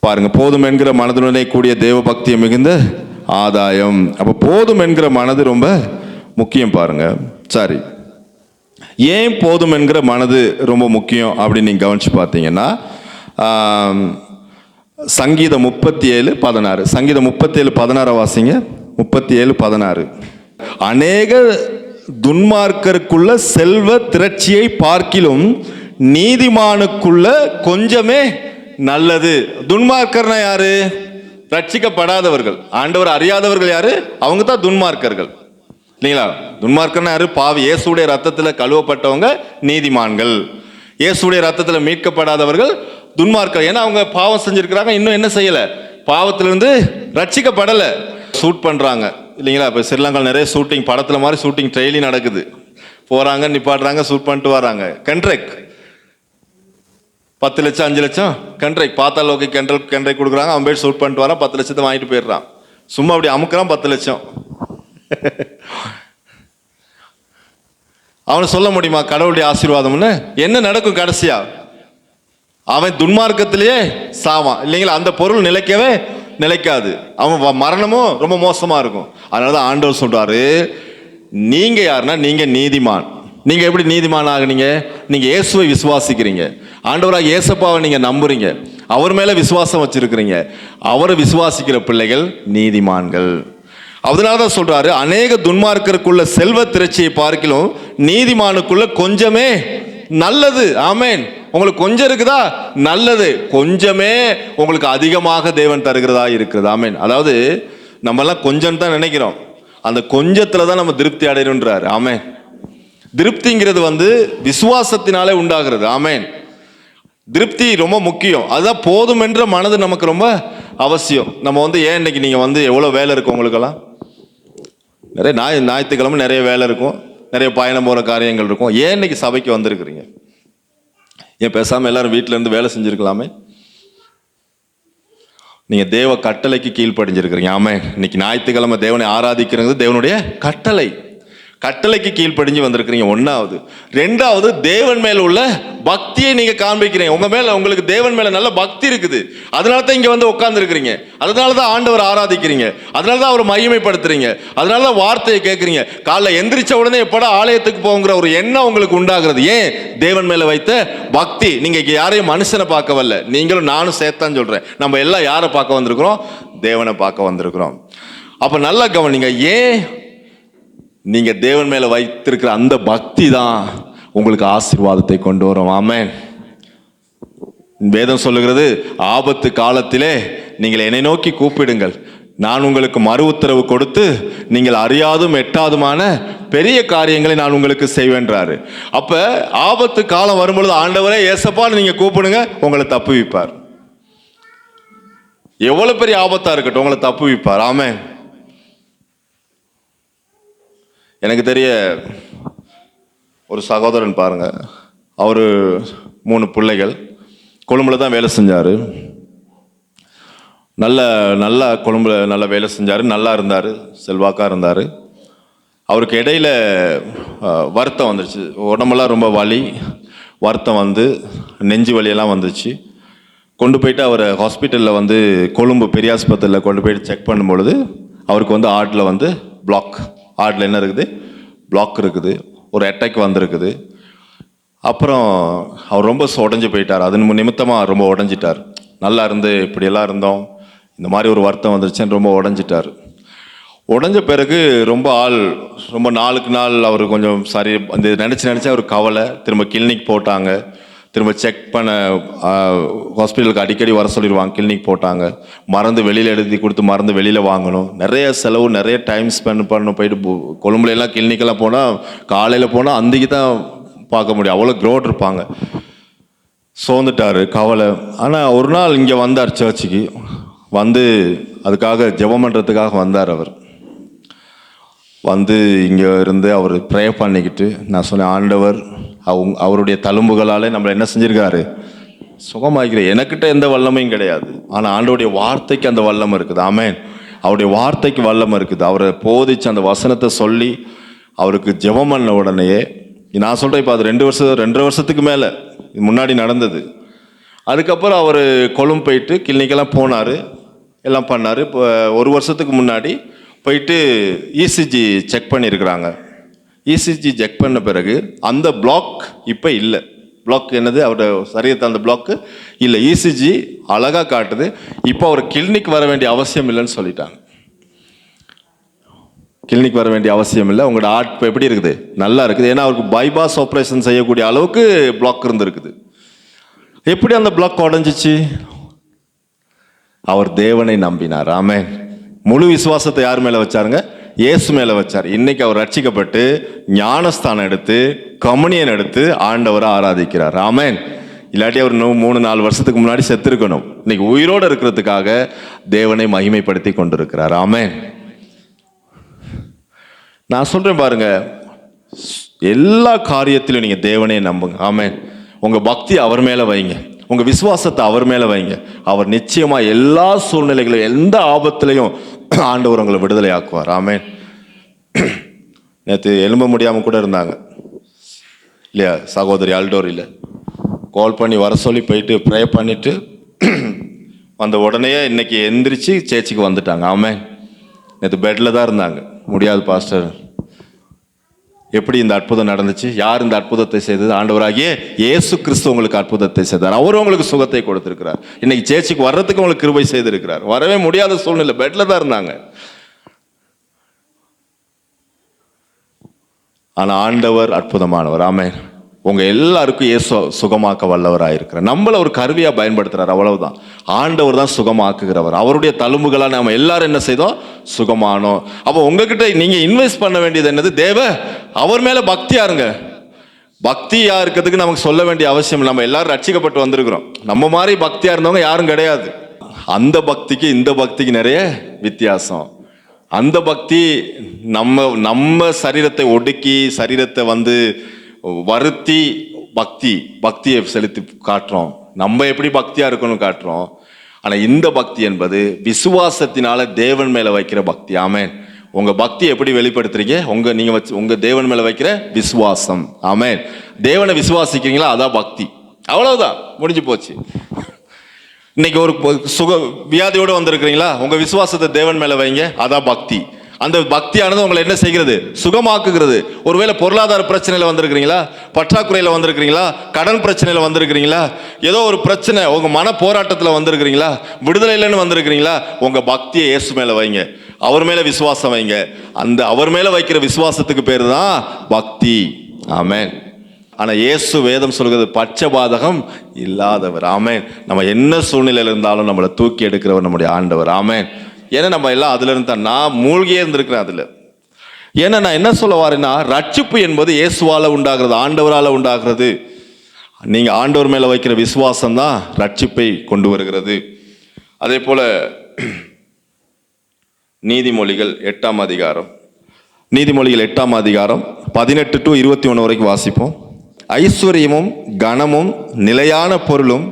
பாருங்க, போதும் என்கிற மனதுடனே கூடிய தேவ பக்தியை மிகுந்த ஆதாயம். அப்ப போதும் என்கிற மனது ரொம்ப முக்கியம். பாருங்க, சரி, ஏன் போதும் என்கிற மனது ரொம்ப முக்கியம் அப்படின்னு நீங்க கவனிச்சு பார்த்தீங்கன்னா, சங்கீதம் 37:16, சங்கீதம் 37:16 வாசிங்க. 37:16. அநேக துன்மார்க்கருக்குள்ள செல்வ திரட்சியை பார்க்கிலும் நீதிமானுக்குள்ள கொஞ்சமே நல்லது. துன்மார்க்கர்னா யாரு? ரட்சிக்கப்படாதவர்கள், ஆண்டவர் அறியாதவர்கள். யாரு அவங்க? தான் துன்மார்க்கர்கள் இல்லைங்களா? துன்மார்க்கர்னா யாரு? பாவி, இயேசுடைய ரத்தத்தில் கழுவப்பட்டவங்க நீதிமான்கள். இயேசுடைய ரத்தத்தில் மீட்கப்படாதவர்கள் துன்மார்க்கர். ஏன்னா அவங்க பாவம் செஞ்சிருக்கிறாங்க, இன்னும் என்ன செய்யல, பாவத்திலிருந்து ரட்சிக்கப்படலை, சூட் பண்றாங்க. இல்லைங்களா? இப்போ ஸ்ரீலங்காவில் நிறைய ஷூட்டிங், படத்தில் மாதிரி ஷூட்டிங் டெய்லி நடக்குது. போகிறாங்க, நிப்பாட்டுறாங்க, ஷூட் பண்ணிட்டு வராங்க. கண்ட்ராக்ட் 10 லட்சம் 5 லட்சம் கண்ட்ராக்ட், பார்த்தால் ஓகே, கண்ட்ராக்ட் கொடுக்குறாங்க. அவன் போய் ஷூட் பண்ணிட்டு வரான், 10 லட்சத்தை வாங்கிட்டு போயிடுறான். சும்மா அப்படி அமுக்குறான் 10 லட்சம். அவனை சொல்ல முடியுமா கடவுளுடைய ஆசீர்வாதம்னு? என்ன நடக்கும் கடைசியா? அவன் துன்மார்க்கத்திலேயே சாவான், இல்லைங்களா? அந்த பொருள் நிலைக்கவே நிலைக்காது. அவன் மரணமும் ரொம்ப மோசமா இருக்கும். அதனாலதான் ஆண்டவர் சொல்றாரு, நீங்க யாருன்னா நீங்க நீதிமான். நீங்க எப்படி நீதிமான் ஆகுனீங்க? நீங்க இயேசுவை விசுவாசிக்கிறீங்க, ஆண்டவராக இயேசப்பாவை நீங்க நம்புறீங்க, அவர் மேல விசுவாசம் வச்சிருக்கிறீங்க. அவரை விசுவாசிக்கிற பிள்ளைகள் நீதிமான்கள். அதனாலதான் சொல்றாரு, அநேக துன்மார்க்கருக்குள்ள செல்வ திரட்சியை பார்க்கிலும் நீதிமானுக்குள்ள கொஞ்சமே நல்லது. ஆமேன். உங்களுக்கு கொஞ்சம் இருக்குதா? நல்லது. கொஞ்சமே உங்களுக்கு அதிகமாக தேவன் தருகிறதா இருக்கிறது. ஆமேன். அதாவது நம்ம எல்லாம் கொஞ்சம் தான் நினைக்கிறோம், அந்த கொஞ்சத்துல தான் நம்ம திருப்தி அடையணுன்றாரு. ஆமேன். திருப்திங்கிறது விசுவாசத்தினாலே உண்டாகிறது. ஆமேன். திருப்தி ரொம்ப முக்கியம். அதுதான் போதும் என்ற மனது நமக்கு ரொம்ப அவசியம். நம்ம ஏன் இன்னைக்கு நீங்க எவ்வளோ வேலை இருக்கும் உங்களுக்கெல்லாம்? நிறைய ஞாயிற்றுக்கிழமை நிறைய வேலை இருக்கும், நிறைய பயணம் போகிற காரியங்கள் இருக்கும். ஏன் இன்னைக்கு சபைக்கு வந்திருக்கிறீங்க? ஏன் பேசாமல் எல்லாரும் வீட்டில இருந்து வேலை செஞ்சுருக்கலாமே? நீங்கள் தேவ கட்டளைக்கு கீழ்ப்படிஞ்சிருக்கிறீங்க. ஆமே. இன்னைக்கு ஞாயிற்றுக்கிழமை தேவனை ஆராதிக்கிறது தேவனுடைய கட்டளை. கட்டளைக்கு கீழ்ப்படிஞ்சு வந்திருக்கிறீங்க. ஒன்றாவது. ரெண்டாவது, தேவன் மேல உள்ள பக்தியை நீங்க காண்பிக்கிறீங்க. உங்களுக்கு தேவன் மேல நல்ல பக்தி இருக்குது, அதனால தான் இங்க உட்கார்ந்து இருக்கிறீங்க. அதனால தான் ஆண்டவர் ஆராதிக்கிறீங்க, அதனால தான் அவரை மகிமைப்படுத்துறீங்க, அதனால தான் வார்த்தையை கேட்குறீங்க. காலைல எந்திரிச்ச உடனே எப்படா ஆலயத்துக்கு போங்கிற ஒரு எண்ணம் உங்களுக்கு உண்டாகிறது. ஏன்? தேவன் மேல வைத்த பக்தி. நீங்க யாரையும் மனுஷனை பார்க்க வரல, நீங்களும் நானும் சேர்த்தான் சொல்றேன். நம்ம எல்லாம் யாரை பார்க்க வந்திருக்கிறோம்? தேவனை பார்க்க வந்திருக்கிறோம். அப்ப நல்லா கவனிங்க. ஏன்? நீங்க தேவன் மேல வைத்திருக்கிற அந்த பக்தி தான் உங்களுக்கு ஆசீர்வாதத்தை கொண்டு வரும். ஆமென். வேதம் சொல்லுகிறது, ஆபத்து காலத்திலே நீங்கள் என்னை நோக்கி கூப்பிடுங்கள், நான் உங்களுக்கு மறு உத்தரவு கொடுத்து நீங்கள் அறியாதும் எட்டாதுமான பெரிய காரியங்களை நான் உங்களுக்கு செய்வேன்றாரு. அப்ப ஆபத்து காலம் வரும்பொழுது ஆண்டவரே ஏசப்பான்னு நீங்க கூப்பிடுங்க, உங்களை தப்புவிப்பார். எவ்வளவு பெரிய ஆபத்தா இருக்கட்டும், உங்களை தப்புவிப்பார். ஆமென். எனக்கு தெரிய ஒரு சகோதரன் பாருங்க, அவர் 3 பிள்ளைகள், கொழும்புல தான் வேலை செஞ்சார். நல்ல கொழும்புல நல்ல வேலை செஞ்சார், நல்லா இருந்தார், செல்வாக்காக இருந்தார். அவருக்கு இடையில வருத்தம் வந்துருச்சு, உடம்பெல்லாம் ரொம்ப வலி, வருத்தம் நெஞ்சு வலியெல்லாம் வந்துச்சு. கொண்டு போயிட்டு அவரை ஹாஸ்பிட்டலில் கொழும்பு பெரிய ஆஸ்பத்திரியில் கொண்டு போயிட்டு செக் பண்ணும்பொழுது அவருக்கு ஹார்ட்டில் பிளாக், ஹார்ட்டில் என்ன இருக்குது? பிளாக் இருக்குது, ஒரு அட்டாக் வந்திருக்குது. அப்புறம் அவர் ரொம்ப உடஞ்சி போயிட்டார். அதன் நிமித்தமாக ரொம்ப உடஞ்சிட்டார். நல்லா இருந்து இப்படியெல்லாம் இருந்தோம், இந்த மாதிரி ஒரு வருத்தம் வந்துருச்சுன்னு ரொம்ப உடஞ்சிட்டார். உடஞ்ச பிறகு ரொம்ப நாளுக்கு நாள் அவர் கொஞ்சம் சரி நினச்சி அவர் கவலை. திரும்ப கிளினிக் போட்டாங்க, திரும்ப செக் பண்ண ஹாஸ்பிட்டலுக்கு அடிக்கடி வர சொல்லிடுவாங்க. கிளினிக் போட்டாங்க, மருந்து வெளியில் எழுதி கொடுத்து மருந்து வெளியில் வாங்கணும், நிறைய செலவு, நிறைய டைம் ஸ்பெண்ட் பண்ணணும். போயிட்டு கொழும்புலாம் கிளினிக்கெல்லாம் போனால் காலையில் போனால் அன்றைக்கி தான் பார்க்க முடியும், அவ்வளோ க்ரோட் இருப்பாங்க. சோர்ந்துட்டார், கவலை. ஆனால் ஒரு நாள் இங்கே வந்தார், சர்ச்சுக்கு அதுக்காக ஜெபம் பண்ணுறதுக்காக வந்தார். அவர் இங்கே இருந்து அவர் ப்ரே பண்ணிக்கிட்டு நான் சொன்னேன், ஆண்டவர் அவருடைய தழும்புகளாலே நம்மளை என்ன செஞ்சிருக்காரு? சுகமாக்கிறேன். எனக்கிட்ட எந்த வல்லமையும் கிடையாது, ஆனால் ஆண்டவருடைய வார்த்தைக்கு அந்த வல்லம் இருக்குது. ஆமென். அவருடைய வார்த்தைக்கு வல்லம் இருக்குது. அவரை போதிச்சு அந்த வசனத்தை சொல்லி அவருக்கு ஜெபம் பண்ண உடனேயே, நான் சொல்கிறேன், இப்போ அது 2 வருஷத்துக்கு மேலே முன்னாடி நடந்தது. அதுக்கப்புறம் அவர் கொழும்பு போயிட்டு கிளினிக்கெல்லாம் போனார், எல்லாம் பண்ணார். இப்போ 1 வருஷத்துக்கு முன்னாடி போயிட்டு இசிஜி செக் பண்ணியிருக்கிறாங்க. இசிஜி செக் பண்ண பிறகு அந்த பிளாக் இப்போ இல்லை. பிளாக் என்னது? அவரோட சரீரத்தை அந்த பிளாக்கு இல்லை. இசிஜி அழகாக காட்டுது. இப்போ அவர் கிளினிக் வர வேண்டிய அவசியம் இல்லைன்னு சொல்லிட்டாங்க. கிளினிக் வர வேண்டிய அவசியம் இல்லை, உங்களோட ஹார்ட் இப்போ எப்படி இருக்குது? நல்லா இருக்குது. ஏன்னா அவருக்கு பைபாஸ் ஆப்ரேஷன் செய்யக்கூடிய அளவுக்கு பிளாக் இருந்திருக்குது. எப்படி அந்த பிளாக் உடஞ்சிச்சு? அவர் தேவனை நம்பினார். ஆமென். முழு விசுவாசத்தை யார் மேலே வச்சாருங்க? இயேசு மேலே வச்சார். இன்னைக்கு அவர் ரட்சிக்கப்பட்டு ஞானஸ்தானம் எடுத்து கம்யூனியன் எடுத்து ஆண்டவரை ஆராதிக்கிறார். ஆமென். இல்லாட்டி அவர் 3-4 வருஷத்துக்கு முன்னாடி செத்துருக்கணும். இன்னைக்கு உயிரோடு இருக்கிறதுக்காக தேவனை மகிமைப்படுத்தி கொண்டிருக்கிறார். ஆமென். நான் சொல்றேன் பாருங்க, எல்லா காரியத்திலும் நீங்க தேவனே நம்புங்க. ஆமென். உங்க பக்தி அவர் மேல வைங்க, உங்க விசுவாசத்தை அவர் மேல வைங்க. அவர் நிச்சயமா எல்லா சூழ்நிலைகளும் எந்த ஆபத்திலையும் ஆண்டவர் உங்களை விடுதலை ஆக்குவார். ஆமென். நேற்று எலும்ப முடியாம கூட இருந்தாங்க இல்லையா சகோதரி அல்டோரியில். கால் பண்ணி வர சொல்லி போயிட்டு ப்ரே பண்ணிட்டு வந்த உடனே இன்னைக்கு எந்திரிச்சு சேர்ச்சிக்கு வந்துட்டாங்க. ஆமென். நேற்று பெட்டில் தான் இருந்தாங்க. முடியாது பாஸ்டர். எப்படி இந்த அற்புதம் நடந்துச்சு? யார் இந்த அற்புதத்தை செய்தது? ஆண்டவராகிய இயேசு கிறிஸ்து உங்களுக்கு அற்புதத்தை செய்தார். அவர் உங்களுக்கு சுகத்தை கொடுத்திருக்கிறார். இன்னைக்கு சேர்ச்சிக்கு வர்றதுக்கு உங்களுக்கு கிருபை செய்திருக்கிறார். வரவே முடியாத சூழ்நிலை, பெட்டில் தான் இருந்தாங்க. ஆனால் ஆண்டவர் அற்புதமானவர். ஆமென். உங்க எல்லாருக்கும் இயேசு சுகமாக்க வல்லவராயிருக்கிறார். நம்மள ஒரு கருவியா பயன்படுத்துறாரு, அவ்வளவுதான். ஆண்டவர் தான் சுகமாக்குகிறவர். அவருடைய தழும்புகளா நம்ம எல்லாரும் என்ன செய்தோம்? சுகமானோம். அப்போ உங்ககிட்ட நீங்க இன்வெஸ்ட் பண்ண வேண்டியது என்னது? அவர் மேல பக்தியா இருங்க. பக்தியா இருக்கிறதுக்கு நமக்கு சொல்ல வேண்டிய அவசியம் இல்லை. நம்ம எல்லாரும் ரட்சிக்கப்பட்டு வந்திருக்கிறோம். நம்ம மாதிரி பக்தியா இருந்தவங்க யாரும் கிடையாது. அந்த பக்திக்கு இந்த பக்திக்கு நிறைய வித்தியாசம். அந்த பக்தி நம்ம சரீரத்தை ஒடுக்கி, சரீரத்தை வருத்தி பக்தியை செலுத்தி காட்டுறோம். நம்ம எப்படி பக்தியா இருக்கணும் காட்டுறோம். ஆனா இந்த பக்தி என்பது விசுவாசத்தினால தேவன் மேல வைக்கிற பக்தி. ஆமென். உங்க பக்தி எப்படி வெளிப்படுத்துறீங்க? உங்க தேவன் மேல வைக்கிற விசுவாசம். ஆமென். தேவனை விசுவாசிக்கிறீங்களா? அதான் பக்தி. அவ்வளவுதான், முடிஞ்சு போச்சு. இன்னைக்கு ஒரு வியாதியோட வந்திருக்கிறீங்களா? உங்க விசுவாசத்தை தேவன் மேல வைங்க, அதான் பக்தி. அந்த பக்தியானது உங்களை என்ன செய்கிறது? சுகமாக்குகிறது. ஒருவேளை பொருளாதார பிரச்சனையில வந்திருக்கிறீங்களா? பற்றாக்குறையில வந்திருக்கிறீங்களா? கடன் பிரச்சனையில வந்திருக்கிறீங்களா? ஏதோ ஒரு பிரச்சனை, உங்க மன போராட்டத்தில் வந்திருக்கிறீங்களா? விடுதலையிலன்னு வந்திருக்கிறீங்களா? உங்க பக்தியை இயேசு மேல வைங்க, அவர் மேல விசுவாசம் வைங்க. அந்த அவர் மேல வைக்கிற விசுவாசத்துக்கு பேரு தான் பக்தி. ஆமென். ஆனா இயேசு வேதம் சொல்கிறது பட்சபாதகம் இல்லாதவர். ஆமென். நம்ம என்ன சூழ்நிலையில இருந்தாலும் நம்மளை தூக்கி எடுக்கிறவர் நம்முடைய ஆண்டவர். ஆமென். ஏன்னா நம்ம எல்லாம் அதுல இருந்தா, நான் மூழ்கியே இருந்திருக்கிறேன் அதுல. ஏன்னா நான் என்ன சொல்ல வரேன்னா, ரட்சிப்பு என்பது இயேசுவால உண்டாகிறது, ஆண்டவரால உண்டாகிறது. நீங்க ஆண்டவர் மேல வைக்கிற விசுவாசம் தான் ரட்சிப்பை கொண்டு வருகிறது. அதே போல நீதிமொழிகள் 8ஆம் அதிகாரம் 18 to 21 வரைக்கும் வாசிப்போம். ஐஸ்வர்யமும் கனமும் நிலையான பொருளும்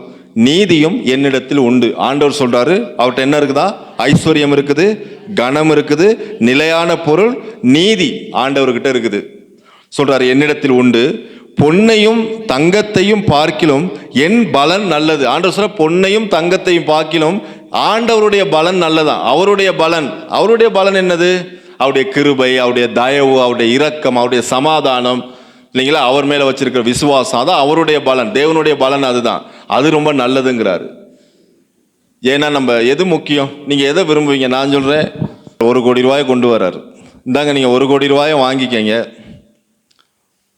நீதியும் என்னிடத்தில் உண்டு. ஆண்டவர் சொல்றாரு, அவர்கிட்ட என்ன இருக்குதா? ஐஸ்வர்யம் இருக்குது, கனம் இருக்குது, நிலையான பொருள், நீதி ஆண்டவர்கிட்ட இருக்குது. சொல்றாரு, என்னிடத்தில் உண்டு. பொன்னையும் தங்கத்தையும் பார்க்கிலும் என் பலன் நல்லது. ஆண்டவர் சொல்ற, பொன்னையும் தங்கத்தையும் பார்க்கிலும் ஆண்டவருடைய பலன் நல்லதான். அவருடைய பலன் என்னது? அவருடைய கிருபை, அவருடைய தயவு, அவருடைய இரக்கம், அவருடைய சமாதானம், இல்லைங்களா? அவர் மேல வச்சிருக்கிற விசுவாசம், அதான் அவருடைய பலன். தேவனுடைய பலன் அதுதான். அது ரொம்ப நல்லதுங்கிறாரு. ஏன்னா நம்ம எது முக்கியம்? நீங்க எதை விரும்புவீங்க? நான் சொல்றேன், 1 கோடி ரூபாய் கொண்டு வர்றாரு, இந்தாங்க நீங்க 1 கோடி ரூபாயை வாங்கிக்கங்க,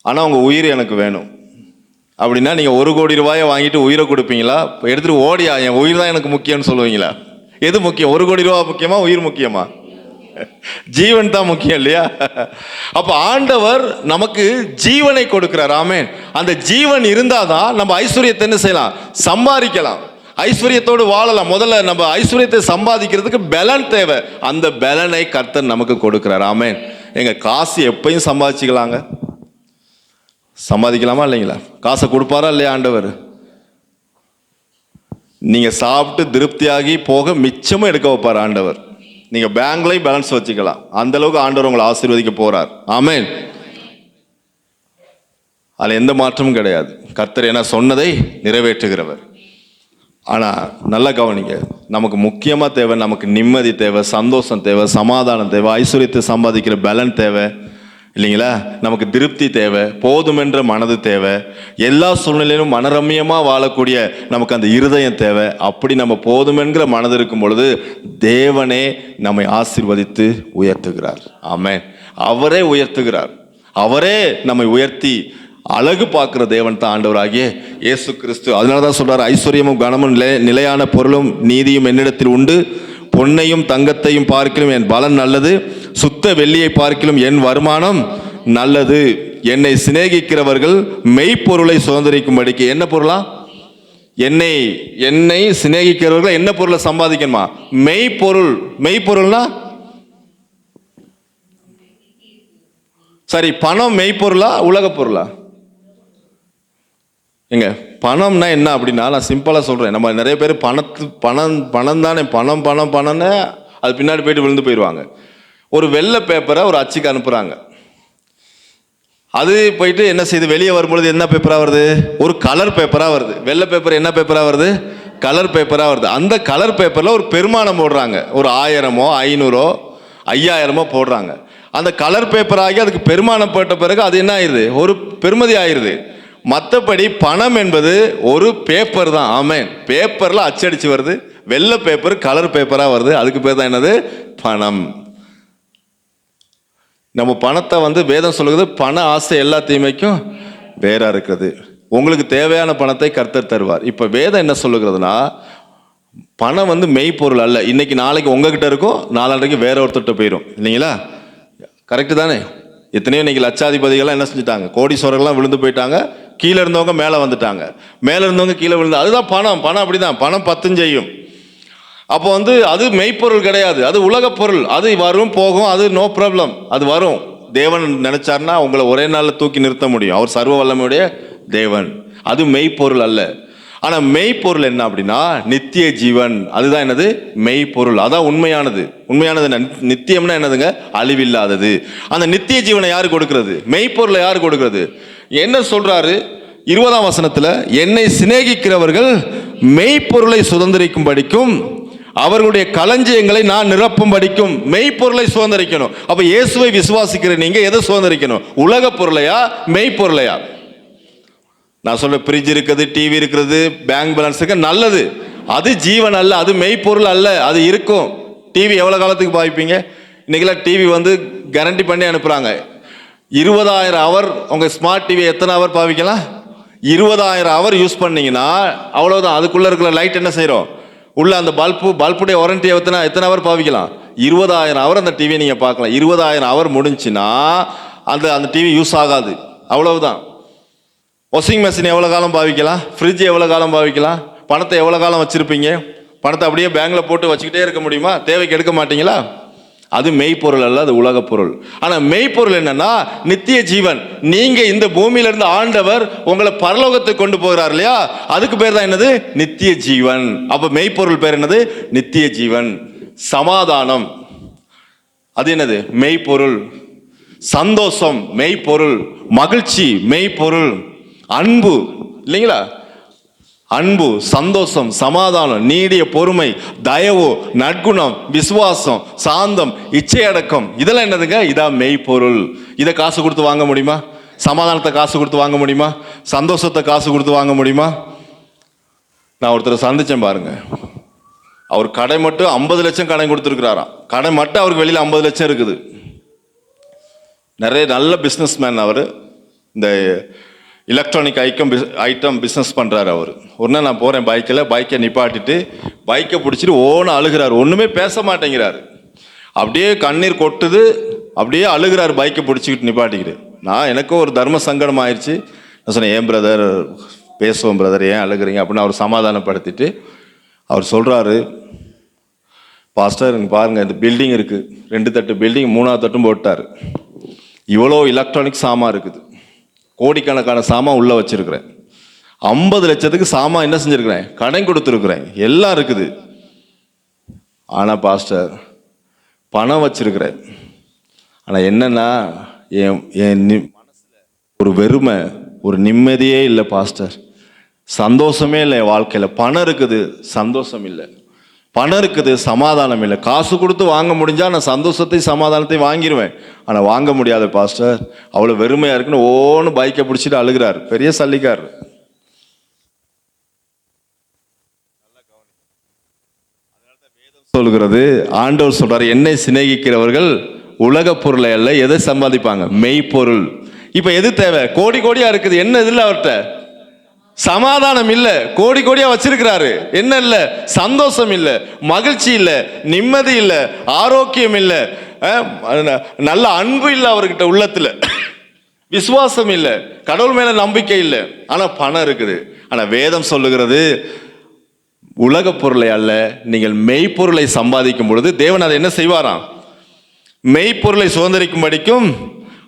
ஆனா உங்க உயிர் எனக்கு வேணும் அப்படின்னா நீங்க 1 கோடி ரூபாயை வாங்கிட்டு உயிரை கொடுப்பீங்களா? எடுத்துட்டு ஓடியா, என் உயிர் தான் எனக்கு முக்கியம்னு சொல்லுவீங்களா? எது முக்கியம்? 1 கோடி ரூபாய் முக்கியமா, உயிர் முக்கியமா? ஜீவன் தான் முக்கியம் இல்லையா? அப்ப ஆண்டவர் நமக்கு ஜீவனை கொடுக்கிறார். ஆமென். அந்த ஜீவன் இருந்தாதான் நம்ம ஐஸ்வர்யத்தை என்ன செய்யலாம்? சம்பாதிக்கலாம், ஐஸ்வர்யத்தோடு வாழலாம். முதல்ல நம்ம ஐஸ்வர்யத்தை சம்பாதிக்கிறதுக்கு பலன் தேவை. அந்த பலனை கர்த்தர் நமக்கு கொடுக்கிறார். ஆமென். எங்க காசு எப்பயும் சம்பாதிச்சுக்கலாங்க, சம்பாதிக்கலாமா இல்லைங்களா? காசை கொடுப்பாரா இல்லையா ஆண்டவர்? நீங்க சாப்பிட்டு திருப்தியாகி போக மிச்சமும் எடுக்க வைப்பார் ஆண்டவர். நீங்க பேங்க்லயும் பேலன்ஸ் வச்சுக்கலாம். அந்த அளவுக்கு ஆண்டவர் உங்களை ஆசீர்வதிக்க போறார். ஆமென். அதுல எந்த மாற்றமும் கிடையாது. கர்த்தர் என்ன சொன்னதை நிறைவேற்றுகிறவர். ஆனா நல்லா கவனிங்க, நமக்கு முக்கியமா தேவை, நமக்கு நிம்மதி தேவை, சந்தோஷம் தேவை, சமாதானம் தேவை, ஐஸ்வர்யத்தை சம்பாதிக்கிற பலன் தேவை, இல்லைங்களா? நமக்கு திருப்தி தேவை, போதுமென்ற மனது தேவை, எல்லா சூழ்நிலையிலும் மனரம்யமாக வாழக்கூடிய நமக்கு அந்த இருதயம் தேவை. அப்படி நம்ம போதுமென்கிற மனது இருக்கும் பொழுது தேவனே நம்மை ஆசீர்வதித்து உயர்த்துகிறார். ஆமென். அவரே உயர்த்துகிறார். அவரே நம்மை உயர்த்தி அழகு பார்க்கிற தேவன் தான் ஆண்டவராகிய இயேசு கிறிஸ்து. அதனால தான் சொல்றார், ஐஸ்வர்யமும் கனமும் நிலையான பொருளும் நீதியும் என்னிடத்தில் உண்டு. பொன்னையும் தங்கத்தையும் பார்க்கிலும் என் பலன் நல்லது, சுத்த வெள்ளியை பார்க்கிலும் என் வருமானம் நல்லது. என்னை சிநேகிக்கிறவர்கள் மெய்ப்பொருளை சுதந்திரிக்கும்படிக்கு. என்ன பொருளா? என்னை சிநேகிக்கிறவர்கள் என்ன பொருளை மெய்ப்பொருள். மெய்ப்பொருள்னா சரி, பணம் மெய்ப்பொருளா உலக பொருளா? எங்க பணம்னா என்ன அப்படின்னா, நான் சிம்பிளா சொல்றேன். நம்ம நிறைய பேர் பணம் தானே, பணம்னு அது பின்னாடி போயிட்டு விழுந்து போயிடுவாங்க. ஒரு வெள்ளை பேப்பரை ஒரு அச்சுக்கு அனுப்புறாங்க. அது போயிட்டு என்ன செய்யுது, வெளியே வரும்பொழுது என்ன பேப்பரா வருது? ஒரு கலர் பேப்பரா வருது. வெள்ளை பேப்பர் என்ன பேப்பரா வருது? கலர் பேப்பரா வருது. அந்த கலர் பேப்பர்ல ஒரு பெருமானம் போடுறாங்க. ஒரு 1000 500 5000 போடுறாங்க. அந்த கலர் பேப்பர் ஆகி அதுக்கு பெருமானம் போட்ட பிறகு அது என்ன ஆயிருது? ஒரு பெருமதி ஆயிருது. மற்றபடி பணம் என்பது ஒரு பேப்பர் தான். ஆமென். பேப்பர்ல அச்சடிச்சு வருது. வெள்ளை பேப்பர் கலர் பேப்பரா வருது. அதுக்கு பேர் தான் என்னது? பணம். நம்ம பணத்தை வேதம் சொல்லுது, பண ஆசை எல்லா தீமைக்கும் வேறா இருக்குது. உங்களுக்கு தேவையான பணத்தை கர்த்தர் தருவார். இப்ப வேதம் என்ன சொல்லுகிறதுனா, பணம் மெய்ப்பொருள் அல்ல. இன்னைக்கு நாளைக்கு உங்ககிட்ட இருக்கும், நாளைக்கு வேற ஒருத்தர்கிட்ட போயிடும். இல்லைங்களா? கரெக்டு தானே? எத்தனையோ இன்னைக்கு லட்சாதிபதிகள்லாம் என்ன செஞ்சுட்டாங்க? கோடீஸ்வரர்கள்லாம் விழுந்து போயிட்டாங்க. கீழே இருந்தவங்க மேலே வந்துட்டாங்க, மேலே இருந்தவங்க கீழே விழுந்து. அதுதான் பணம். பணம் அப்படிதான், பணம் 10 செய்யும். அப்போ அது மெய்ப்பொருள் கிடையாது, அது உலக பொருள். அது வரும் போகும், அது நோ ப்ராப்ளம், அது வரும். தேவன் நினைச்சார்னா உங்களை ஒரே நாளில் தூக்கி நிறுத்த முடியும். அவர் சர்வ வல்லமையுடைய தேவன். அது மெய்ப்பொருள் அல்ல. ஆனால் மெய்ப்பொருள் என்ன அப்படின்னா, நித்திய ஜீவன். அதுதான் என்னது? மெய்ப்பொருள். அதான் உண்மையானது. உண்மையானது என்ன? நித்தியம்னா என்னதுங்க? அழிவில்லாதது. அந்த நித்திய ஜீவனை யாரு கொடுக்கிறது? மெய்ப்பொருளை யாரு கொடுக்கிறது? என்ன சொல்றாரு 20ஆம் வசனத்துல? என்னை சிநேகிக்கிறவர்கள் மெய்ப்பொருளை சுதந்திரிக்கும் படிக்கும், அவர்களுடைய களஞ்சியங்களை நான் நிரப்பும் படிக்கும். மெய்ப்பொருளை சுதந்திரிக்கணும். அப்ப இயேசுவை விசுவாசிக்கிற நீங்க எதை சுதந்திரிக்கணும்? உலக பொருளையா மெய்ப்பொருளையா? நான் சொல்ற ஃப்ரிட்ஜ் இருக்குது, டிவி இருக்கிறது, பேங்க் பேலன்ஸ் இருக்கு, நல்லது. அது ஜீவன் அல்ல, அது மெய்ப்பொருள் அல்ல. அது இருக்கும். டிவி எவ்வளவு காலத்துக்கு பாவிப்பீங்க? இன்னைக்கெல்லாம் டிவி கேரண்டி பண்ணி அனுப்புறாங்க. 20,000 அவர் உங்க ஸ்மார்ட் டிவி எத்தனை அவர் பாவிக்கலாம்? 20,000 அவர் யூஸ் பண்ணீங்கன்னா அவ்வளவுதான். அதுக்குள்ள இருக்கிற லைட் என்ன செய்யறோம்? உள்ள அந்த பல்புடைய வாரண்டி எத்தனை அவர் பாவிக்கலாம்? 20,000 அவர் அந்த டிவியை நீங்க பார்க்கலாம். 20,000 அவர் முடிஞ்சுன்னா அந்த டிவி யூஸ் ஆகாது. அவ்வளவுதான். வாஷிங் மிஷின் எவ்வளோ காலம் பாவிக்கலாம்? ஃப்ரிட்ஜ் எவ்வளோ காலம் பாவிக்கலாம்? பணத்தை எவ்வளோ காலம் வச்சுருப்பீங்க? பணத்தை அப்படியே பேங்கில் போட்டு வச்சுக்கிட்டே இருக்க முடியுமா? தேவைக்கு எடுக்க மாட்டீங்களா? அது மெய்ப்பொருள் அல்ல, அது உலக பொருள். ஆனால் மெய்ப்பொருள் என்னன்னா நித்திய ஜீவன். நீங்கள் இந்த பூமியிலிருந்து ஆண்டவர் உங்களை பரலோகத்துக்கு கொண்டு போகிறார் இல்லையா? அதுக்கு பேர் தான் என்னது? நித்திய ஜீவன். அப்போ மெய்ப்பொருள் பேர் என்னது? நித்திய ஜீவன். சமாதானம் அது என்னது? மெய்ப்பொருள். சந்தோஷம் மெய்ப்பொருள். மகிழ்ச்சி மெய்ப்பொருள். அன்பு இல்லைங்களா? அன்பு, சந்தோஷம், சமாதானம், நீடிய பொறுமை, தயவு, நற்குணம், விசுவாசம், சாந்தம், இச்சையடக்கம், இதெல்லாம் என்னதுங்க? இதான் மெய்ப்பொருள். இதை காசு கொடுத்து வாங்க முடியுமா? சமாதானத்தை காசு கொடுத்து வாங்க முடியுமா? சந்தோஷத்தை காசு கொடுத்து வாங்க முடியுமா? நான் ஒருத்தரை சந்திச்சேன் பாருங்க. அவர் கடை மட்டும் 50 லட்சம் கடன் கொடுத்துருக்கிறாராம். கடை மட்டும் அவருக்கு வெளியில் 50 லட்சம் இருக்குது. நிறைய நல்ல பிஸ்னஸ் மேன் அவர். இந்த எலக்ட்ரானிக் ஐட்டம் பிஸ்னஸ் பண்ணுறாரு அவர். ஒரு நாள் நான் போகிறேன் பைக்கை நிப்பாட்டிட்டு பைக்கை பிடிச்சிட்டு அழுகிறார். ஒன்றுமே பேச மாட்டேங்கிறாரு. அப்படியே கண்ணீர் கொட்டுது, அப்படியே அழுகிறார் பைக்கை பிடிச்சிக்கிட்டு நிப்பாட்டிக்கிட்டு. எனக்கும் ஒரு தர்ம சங்கடம் ஆயிடுச்சு. நான் சொன்னேன், ஏன் பிரதர் பேசுவோம் பிரதர், ஏன் அழுகிறீங்க அப்படின்னு அவர் சமாதானப்படுத்திட்டு அவர் சொல்கிறாரு, பாஸ்டர் இங்கே பாருங்கள், இந்த பில்டிங் இருக்குது, 2 தட்டு பில்டிங், 3ஆவது தட்டும் போட்டார். இவ்வளோ எலக்ட்ரானிக் சாமான் இருக்குது, கோடிக்கணக்கான சாமான் உள்ளே வச்சிருக்கிறேன். 50 லட்சத்துக்கு சாமான் என்ன செஞ்சுருக்கிறேன்? கடன் கொடுத்துருக்குறேன். எல்லாம் இருக்குது. ஆனால் பாஸ்டர் பணம் வச்சிருக்கிறேன். ஆனால் என்னன்னா என் மனசில் ஒரு வெறுமை, ஒரு நிம்மதியே இல்லை பாஸ்டர். சந்தோஷமே இல்லை என் வாழ்க்கையில். பணம் இருக்குது, சந்தோஷம் இல்லை. பணம் இருக்குது, சமாதானம் இல்லை. காசு கொடுத்து வாங்க முடிஞ்சா நான் சந்தோஷத்தை சமாதானத்தை வாங்கிடுவேன். ஆனால் வாங்க முடியாது பாஸ்டர், அவ்வளோ வெறுமையாக இருக்குன்னு பைக்கை பிடிச்சிட்டு அழுகிறார். பெரிய சல்லிக்கார். சொல்கிறது, ஆண்டவர் சொல்றாரு, என்னை சிநேகிக்கிறவர்கள் உலக பொருளை அல்ல, எதை சம்பாதிப்பாங்க? மெய்ப்பொருள். இப்ப எது தேவை? கோடி கோடியா இருக்குது, என்ன இதில் அவர்கிட்ட? சமாதானம் இல்ல. கோடி கோடியா வச்சிருக்கிறாரு, என்ன இல்ல? சந்தோஷம் இல்ல, மகிழ்ச்சி இல்ல, நிம்மதி இல்ல, ஆரோக்கியம் இல்ல, நல்ல அன்பு இல்ல அவர்கிட்ட உள்ளத்துல, விசுவாசம் இல்ல, கடவுள் மேல நம்பிக்கை இல்ல. ஆனா பணம் இருக்குது. ஆனா வேதம் சொல்லுகிறது, உலக பொருளை அல்ல, நீங்கள் மெய்ப்பொருளை சம்பாதிக்கும் பொழுது தேவன் அதை என்ன செய்வாராம்? மெய்ப்பொருளை சுதந்திரிக்கும் படிக்கும்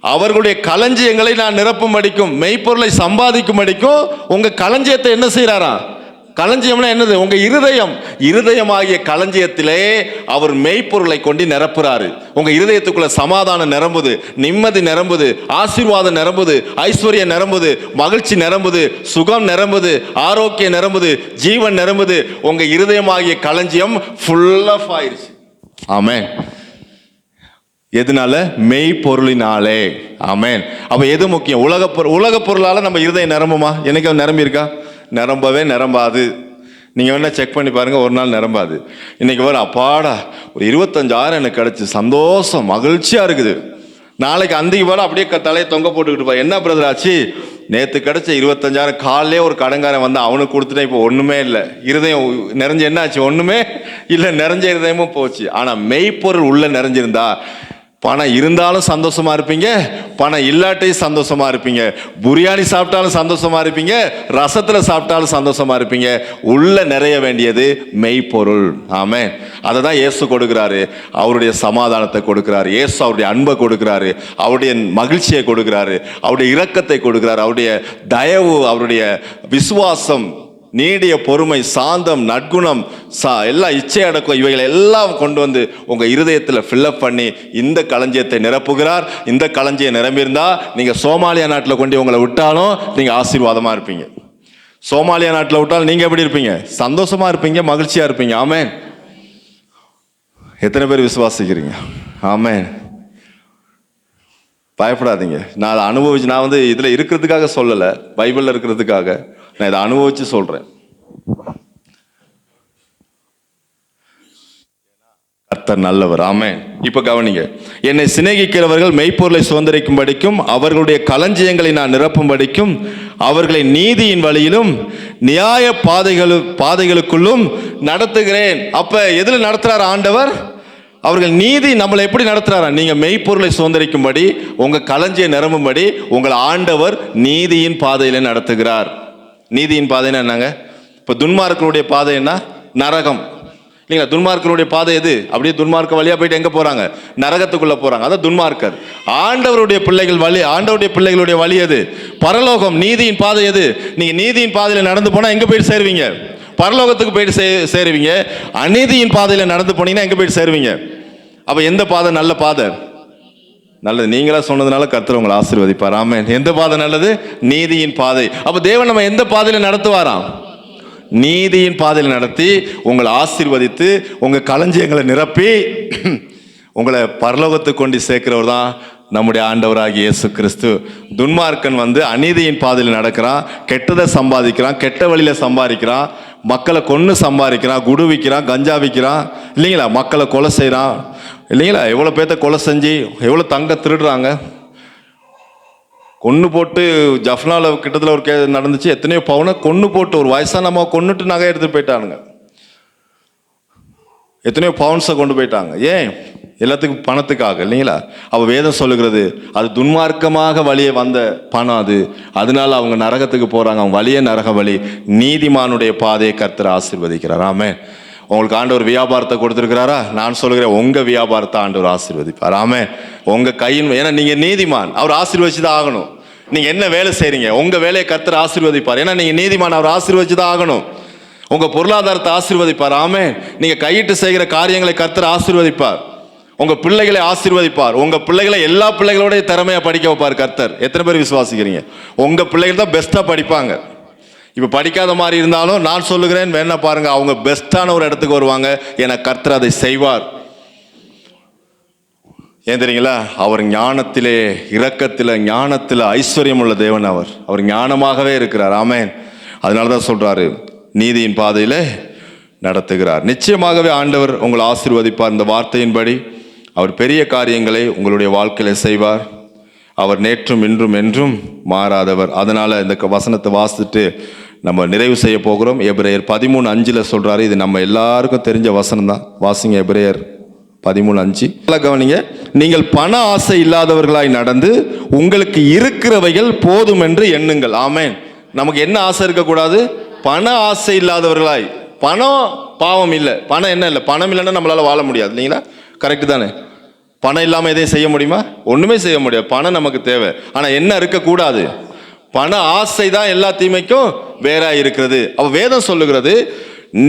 அவர்களுடைய களஞ்சியங்களை நான் நிரப்பும்படிக்கும், மெய்ப்பொருளை சம்பாதிக்கும்படிக்கும் உங்க களஞ்சியத்தை என்ன செய்யறாராம்? களஞ்சியம்னா என்னது? உங்க இருதயமாகிய களஞ்சியத்திலே அவர் மெய்ப்பொருளை கொண்டு நிரப்புறாரு. உங்க இருதயத்துக்குள்ள சமாதானம் நிரம்புது, நிம்மதி நிரம்புது, ஆசீர்வாதம் நிரம்புது, ஐஸ்வர்யம் நிரம்புது, மகிழ்ச்சி நிரம்புது, சுகம் நிரம்புது, ஆரோக்கியம் நிரம்புது, ஜீவன் நிரம்புது. உங்க இருதயமாகிய களஞ்சியம் ஃபுல் ஆஃப் ஆயிருச்சு. ஆமென். எதனால? மெய்ப்பொருளினாலே. ஆமென். அப்ப எது முக்கியம்? உலக பொருளால நம்ம இருதயம் நிரம்புமா? எனக்கு நிரம்பி இருக்கா? நிரம்பவே நிரம்பாது. நீங்கள் வேணா செக் பண்ணி பாருங்கள், ஒரு நாள் நிரம்பாது. இன்றைக்கி வர அப்பாடா ஒரு 25,000 எனக்கு கிடச்சி, சந்தோஷம் மகிழ்ச்சியாக இருக்குது. நாளைக்கு அந்திக்கு போல அப்படியே தலையை தொங்க போட்டுக்கிட்டு பா, என்ன பிரதர் ஆச்சு? நேற்று கிடச்ச 25,000 காலையிலே ஒரு கடன்காரன் வந்து அவனுக்கு கொடுத்துட்டேன், இப்போ ஒன்றுமே இல்லை. இருதயம் நிறைஞ்ச என்ன ஆச்சு? ஒன்றுமே இல்லை, நிறைஞ்ச இருதயமும் போச்சு. ஆனால் மெய்ப்பொருள் உள்ள நிறைஞ்சிருந்தா பணம் இருந்தாலும் சந்தோஷமா இருப்பீங்க, பணம் இல்லாட்டையும் சந்தோஷமா இருப்பீங்க, பிரியாணி சாப்பிட்டாலும் சந்தோஷமா இருப்பீங்க, ரசத்துல சாப்பிட்டாலும் சந்தோஷமா இருப்பீங்க. உள்ள நிறைய வேண்டியது மெய்ப்பொருள். ஆமென். அதை தான் இயேசு கொடுக்கிறாரு. அவருடைய சமாதானத்தை கொடுக்கிறாரு, இயேசு அவருடைய அன்பை கொடுக்கிறாரு, அவருடைய மகிழ்ச்சியை கொடுக்கிறாரு, அவருடைய இரக்கத்தை கொடுக்கிறாரு, அவருடைய தயவு, அவருடைய விசுவாசம், நீடிய பொறுமை, சாந்தம், நற்குணம், எல்லாம் இச்சை அடக்கம், இவைகளை எல்லாம் கொண்டு வந்து உங்க இருதயத்தில் ஃபில்லப் பண்ணி இந்த களஞ்சியத்தை நிரப்புகிறார். இந்த களஞ்சியம் நிரம்பியிருந்தா நீங்க சோமாலியா நாட்டில் கொண்டு உங்களை விட்டாலும் நீங்க ஆசீர்வாதமா இருப்பீங்க. சோமாலியா நாட்டில் விட்டாலும் நீங்க எப்படி இருப்பீங்க? சந்தோஷமா இருப்பீங்க, மகிழ்ச்சியா இருப்பீங்க. ஆமென். எத்தனை பேர் விசுவாசிக்கிறீங்க? ஆமென். பயப்படாதீங்க. நான் அதை அனுபவிச்சு, நான் வந்து இதில் இருக்கிறதுக்காக சொல்லலை, பைபிளில் இருக்கிறதுக்காக நான் இதை அனுபவிச்சு சொல்றேன். கர்த்தர் நல்லவர். ஆமென். இப்ப கவனிங்க. என்னை சிநேகிக்கிறவர்கள் மெய்ப்பொருளை சுதந்திரிக்கும்படிக்கும், அவர்களுடைய களஞ்சியங்களை நான் நிரப்பும்படிக்கும், அவர்களை நீதியின் வழியிலும் நியாய பாதைகளுக்குள்ளும் நடத்துகிறேன். அப்ப எதுல நடத்துறார் ஆண்டவர்? அவர்கள் நீதி நம்மளை எப்படி நடத்துறாரா? நீங்க மெய்ப்பொருளை சுதந்திரிக்கும்படி, உங்க களஞ்சிய நிரம்பும்படி உங்களை ஆண்டவர் நீதியின் பாதையில நடத்துகிறார். நீதியின் பாதைன்னா என்னங்க? இப்போ துன்மார்க்கனுடைய பாதை என்ன? நரகம். இல்லைங்களா? துன்மார்க்கனுடைய பாதை எது? அப்படியே துன்மார்க்க வழியா போயிட்டு எங்க போறாங்க? நரகத்துக்குள்ள போறாங்க. அதான் துன்மார்க்கர். ஆண்டவருடைய பிள்ளைகள் வழி, ஆண்டவருடைய பிள்ளைகளுடைய வழி எது? பரலோகம். நீதியின் பாதை எது? நீங்க நீதியின் பாதையில நடந்து போனா எங்க போயிட்டு சேருவீங்க? பரலோகத்துக்கு போயிட்டு சேருவீங்க. அநீதியின் பாதையில நடந்து போனீங்கன்னா எங்க போயிட்டு சேருவீங்க? அப்ப எந்த பாதை நல்ல பாதை? நல்லது. நீங்களா சொன்னதுனால கர்த்தர் உங்களை ஆசீர்வதிப்பார். ஆமென். எந்த பாதை நல்லது? நீதியின் பாதை. அப்ப தேவன் நம்ம எந்த பாதையில நடத்துவாராம்? நீதியின் பாதையில் நடத்தி உங்களை ஆசீர்வதித்து உங்க களஞ்சியங்களை நிரப்பி உங்களை பரலோகத்துக்கு கொண்டு சேர்க்கிறவர் தான் நம்முடைய ஆண்டவராகிய இயேசு கிறிஸ்து. துன்மார்க்கன் வந்து அநீதியின் பாதையில் நடக்கிறான், கெட்டதை சம்பாதிக்கிறான், கெட்ட வழியில சம்பாதிக்கிறான், மக்களை கொன்று சம்பாதிக்கிறான், குடு விற்கிறான், கஞ்சா விற்கிறான், இல்லைங்களா? மக்களை கொலை செய்கிறான், இல்லைங்களா? எவ்வளோ பேர்த்த கொலை செஞ்சு எவ்வளோ தங்க திருடுறாங்க. கொன்று போட்டு ஜஃப்னாவில் கிட்டத்தில் ஒரு நடந்துச்சு. எத்தனையோ பவுனை கொன்று போட்டு, ஒரு வயசான அம்மா கொன்னுட்டு நகை எடுத்துட்டு போயிட்டானுங்க. எத்தனையோ பவுன்ஸை கொண்டு போயிட்டாங்க. ஏன்? எல்லாத்துக்கும் பணத்துக்காக, இல்லைங்களா? அவ வேதம் சொல்லுகிறது அது துன்மார்க்கமாக வழியே வந்த பணம் அது. அதனால அவங்க நரகத்துக்கு போறாங்க. அவங்க வழியே நரக வழி. நீதிமானுடைய பாதையை கர்த்தர் ஆசீர்வதிக்கிறார். ஆமென். உங்களுக்கு ஆண்டவர் வியாபாரத்தை கொடுத்துருக்கிறாரா? நான் சொல்லுகிறேன், உங்க வியாபாரத்தை ஆண்டவர் ஆசீர்வதிப்பார். ஆமென். உங்க கையின், ஏன்னா நீங்க நீதிமான், அவர் ஆசீர்வதிச்சுதான் ஆகணும். நீங்க என்ன வேலை செய்றீங்க, உங்க வேலையை கர்த்தர் ஆசீர்வதிப்பார். ஏன்னா நீங்க நீதிமான், அவர் ஆசீர்வதிச்சுதான் ஆகணும். உங்க பொருளாதாரத்தை ஆசீர்வதிப்பார். ஆமென். நீங்க கையிட்டு செய்கிற காரியங்களை கர்த்தர் ஆசீர்வதிப்பார். உங்க பிள்ளைகளை ஆசீர்வதிப்பார். உங்க பிள்ளைகளை எல்லா பிள்ளைகளோட திறமையா படிக்க வைப்பார் கர்த்தர். எத்தனை பேர் விசுவாசிக்கிறீங்க? உங்க பிள்ளைகள் தான் பெஸ்டா படிப்பாங்க. இப்ப படிக்காத மாதிரி இருந்தாலும் நான் சொல்லுகிறேன், வேணா பாருங்க, அவங்க பெஸ்டான ஒரு இடத்துக்கு வருவாங்க. என கர்த்தர் அதை செய்வார். ஏன் தெரியுங்களா? அவர் ஞானத்திலே, இரக்கத்தில, ஞானத்தில ஐஸ்வர்யம் உள்ள தேவன். அவர் ஞானமாகவே இருக்கிறார். ஆமென். அதனாலதான் சொல்றாரு, நீதியின் பாதையில நடத்துகிறார். நிச்சயமாகவே ஆண்டவர் உங்களை ஆசீர்வதிப்பார். இந்த வார்த்தையின்படி அவர் பெரிய காரியங்களை உங்களுடைய வாழ்க்கையில செய்வார். அவர் நேற்றும் இன்றும் என்றும் மாறாதவர். அதனால இந்த வசனத்தை வாசித்துட்டு நம்ம நிறைவு செய்ய போகிறோம். எபிரேயர் 13:5 சொல்றாரு. இது நம்ம எல்லாருக்கும் தெரிஞ்ச வசனம் தான். வாசிங்க எபிரேயர் 13:5. கவனிங்க. நீங்கள் பண ஆசை இல்லாதவர்களாய் நடந்து உங்களுக்கு இருக்கிறவைகள் போதும் என்று எண்ணுங்கள். ஆமென். நமக்கு என்ன ஆசை இருக்கக்கூடாது? பண ஆசை இல்லாதவர்களாய். பணம் பாவம் இல்லை. பணம் என்ன இல்லை? பணம் இல்லைன்னா நம்மளால வாழ முடியாது, இல்லைங்களா? கரெக்டு தானே? பணம் இல்லாமல் எதையும் செய்ய முடியுமா? ஒன்றுமே செய்ய முடியாது. பணம் நமக்கு தேவை. ஆனால் என்ன இருக்கக்கூடாது? பண ஆசை தான் எல்லா தீமைக்கும் வேறா இருக்கிறது. அப்போ வேதம் சொல்லுகிறது,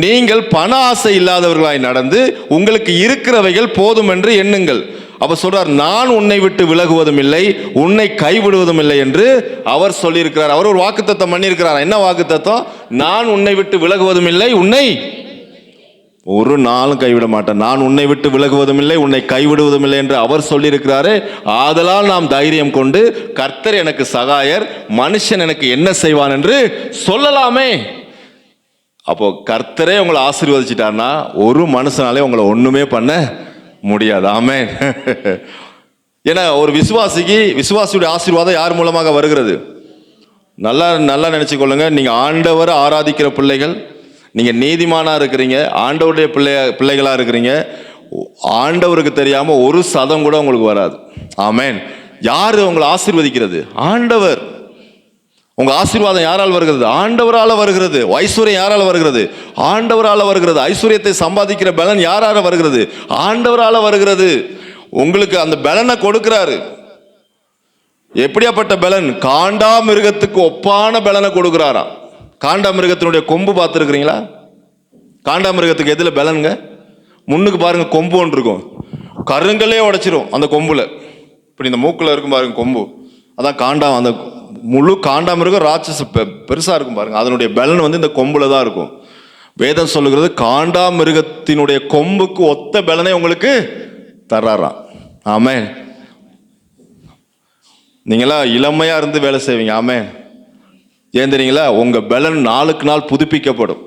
நீங்கள் பண ஆசை இல்லாதவர்களாய் நடந்து உங்களுக்கு இருக்கிறவைகள் போதும் என்று எண்ணுங்கள். அப்ப சொல்றார், நான் உன்னை விட்டு விலகுவதும் இல்லை, உன்னை கைவிடுவதும் இல்லை என்று அவர் சொல்லியிருக்கிறார். அவர் ஒரு வாக்குத்தத்தம் பண்ணியிருக்கிறார். என்ன வாக்குத்தத்தம்? நான் உன்னை விட்டு விலகுவதும் இல்லை, உன்னை ஒரு நாளும் கைவிட மாட்டேன். நான் உன்னை விட்டு விலகுவதும் இல்லை, உன்னை கைவிடுவதும் இல்லை என்று அவர் சொல்லியிருக்கிறாரு. ஆதலால் நாம் தைரியம் கொண்டு, கர்த்தர் எனக்கு சகாயர், மனுஷன் எனக்கு என்ன செய்வான் என்று சொல்லலாமே. அப்போ கர்த்தரே உங்களை ஆசீர்வதிச்சிட்டார்னா ஒரு மனுஷனாலே உங்களை ஒண்ணுமே பண்ண முடியாது. ஆமென். ஏன்னா ஒரு விசுவாசியுடைய ஆசீர்வாதம் யார் மூலமாக வருகிறது? நல்லா நல்லா நினைச்சுக்கொள்ளுங்க. நீங்க ஆண்டவரை ஆராதிக்கிற பிள்ளைகள், நீங்க நீதிமானா இருக்கிறீங்க, ஆண்டவருடைய பிள்ளைகளா இருக்கிறீங்க. ஆண்டவருக்கு தெரியாம ஒரு சதம் கூட உங்களுக்கு வராது. ஆமென். யாரு உங்களை ஆசீர்வதிக்கிறது? ஆண்டவர். உங்க ஆசீர்வாதம் யாரால் வருகிறது? ஆண்டவரால வருகிறது. ஐஸ்வர்யம் யாரால வருகிறது? ஆண்டவரால வருகிறது. ஐஸ்வர்யத்தை சம்பாதிக்கிற பலன் யாரால வருகிறது? ஆண்டவரால வருகிறது. உங்களுக்கு அந்த பலனை கொடுக்கிறாரு. எப்படியாப்பட்ட பலன்? காண்டா மிருகத்துக்கு ஒப்பான பலனை கொடுக்கிறாராம். காண்டா மிருகத்தினுடைய கொம்பு பார்த்துருக்கிறீங்களா? காண்டா மிருகத்துக்கு எதுல பலனுங்க? முன்னுக்கு பாருங்க, கொம்பு ஒன்று இருக்கும், கருங்கலே உடைச்சிரும் அந்த கொம்புல. இப்படி இந்த மூக்குல இருக்கும் பாருங்க கொம்பு, அதான் காண்டா. அந்த முழு காண்டா மிருகம் ராட்சச பெருசா இருக்கும் பாருங்க, அதனுடைய பலன் வந்து இந்த கொம்புல தான் இருக்கும். வேதம் சொல்லுகிறது, காண்டா மிருகத்தினுடைய கொம்புக்கு ஒத்த பலனை உங்களுக்கு தர்றாராம். ஆமென். நீங்களா இளமையா இருந்து வேலை செய்வீங்க. ஆமென். ஏன் தெரியுங்களா? உங்க பலன் நாளுக்கு நாள் புதுப்பிக்கப்படும்.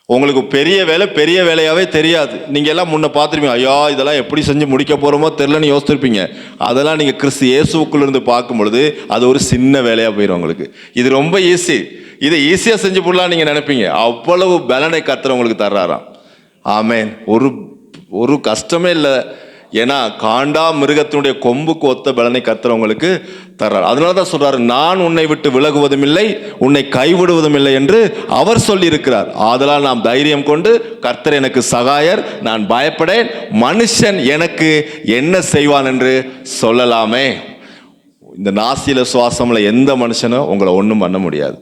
உங்களுக்கு பெரிய வேலையாவே தெரியாது. நீங்க எல்லாம் முன்ன பார்த்துருப்பீங்க, ஐயா இதெல்லாம் எப்படி செஞ்சு முடிக்க போறோமோ தெரியலன்னு யோசிச்சிருப்பீங்க. அதெல்லாம் நீங்க கிறிஸ்து இயேசுக்குள்ள இருந்து பார்க்கும் பொழுது அது ஒரு சின்ன வேலையா போயிடும் உங்களுக்கு. இது ரொம்ப ஈஸி, இதை ஈஸியா செஞ்சு போடலாம் நீங்க நினைப்பீங்க. அவ்வளவு பலனை கர்த்தர் உங்களுக்கு தர்றாராம். ஆமென். ஒரு கஷ்டமே இல்லை. ஏன்னா காண்டா மிருகத்தினுடைய கொம்புக்கு ஒத்த பலனை கர்த்தர் உங்களுக்கு தர்றார். அதனாலதான் சொல்றாரு, நான் உன்னை விட்டு விலகுவதும் இல்லை, உன்னை கைவிடுவதும் இல்லை என்று அவர் சொல்லி இருக்கிறார். ஆதலால் நாம் தைரியம் கொண்டு, கர்த்தர் எனக்கு சகாயர், நான் பயப்படேன், மனுஷன் எனக்கு என்ன செய்வான் என்று சொல்லலாமே. இந்த நாசியில சுவாசம்ல எந்த மனுஷனும் உங்களை ஒன்றும் பண்ண முடியாது.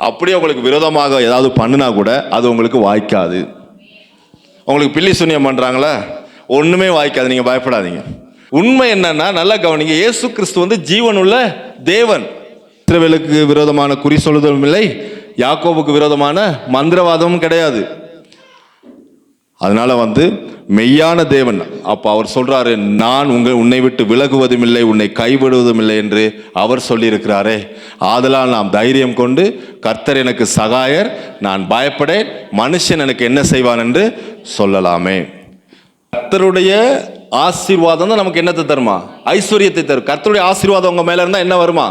அப்படியே உங்களுக்கு விரோதமாக ஏதாவது பண்ணுனா கூட அது உங்களுக்கு வாய்க்காது. உங்களுக்கு பில்லி சூனியம் பண்றாங்களா, ஒண்ணுமே வாய்க்காது. நீங்க பயப்படாதீங்க. உண்மை என்னன்னா, நல்லா கவனிங்க, இயேசு கிறிஸ்து வந்து ஜீவனுள்ள தேவன். இஸ்ரவேலுக்கு விரோதமான குறி சொல்லுதலும் இல்லை, யாக்கோபுக்கு விரோதமான மந்திரவாதமும் கிடையாது. அதனால வந்து மெய்யான தேவன். அப்ப அவர் சொல்றாரு, நான் உன்னை விட்டு விலகுவதும் இல்லை, உன்னை கைவிடுவதும் இல்லை என்று அவர் சொல்லி இருக்கிறாரே. ஆதலால் நாம் தைரியம் கொண்டு, கர்த்தர் எனக்கு சகாயர், நான் பயப்படேன், மனுஷன் எனக்கு என்ன செய்வான் என்று சொல்லலாமே. கர்த்தருடைய ஆசீர்வாதம் தான் நமக்கு என்னத்தை தருமா? ஐஸ்வர்யத்தை தரும். கர்த்தருடைய ஆசீர்வாதம் உங்க மேல இருந்தா என்ன வருமா?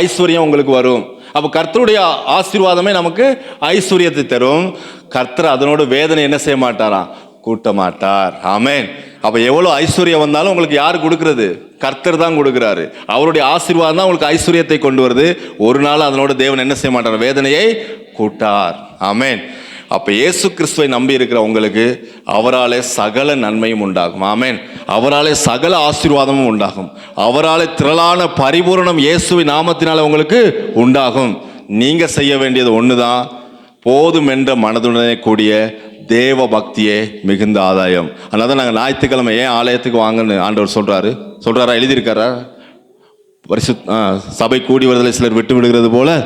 ஐஸ்வர்யம் உங்களுக்கு வரும். அப்ப கர்த்தருடைய ஆசீர்வாதமே நமக்கு ஐஸ்வர்யத்தை தரும். கர்த்தர் அதனோட வேதனை என்ன செய்ய மாட்டாராம்? கூட்ட மாட்டார். ஆமென். அப்ப எவ்வளவு ஐஸ்வர்யம் வந்தாலும் உங்களுக்கு யார் கொடுக்கிறது? கர்த்தர் தான் கொடுக்கிறாரு. அவருடைய ஆசீர்வாதம் தான் உங்களுக்கு ஐஸ்வர்யத்தை கொண்டு வருது. ஒரு நாள் அதனோட தேவன் என்ன செய்ய மாட்டார்? வேதனையை கூட்டார். ஆமென். அப்ப இயேசு கிறிஸ்துவை நம்பி இருக்கிற உங்களுக்கு அவராலே சகல நன்மையும் உண்டாகும். ஆமென். அவராலே சகல ஆசீர்வாதமும் உண்டாகும். அவராலே திரளான பரிபூரணம் இயேசுவின் நாமத்தினால உங்களுக்கு உண்டாகும். நீங்க செய்ய வேண்டியது ஒண்ணுதான், போதும் என்ற மனதுடனே கூடிய தேவ பக்தியே மிகுந்த ஆதாயம். அதனால நாங்கள் ஞாயிற்றுக்கிழமை ஏன் ஆலயத்துக்கு வாங்கன்னு ஆண்டவர் சொல்றாரா? எழுதியிருக்காரா? சபை கூடி வருதலை சிலர் விட்டு விடுகிறது போல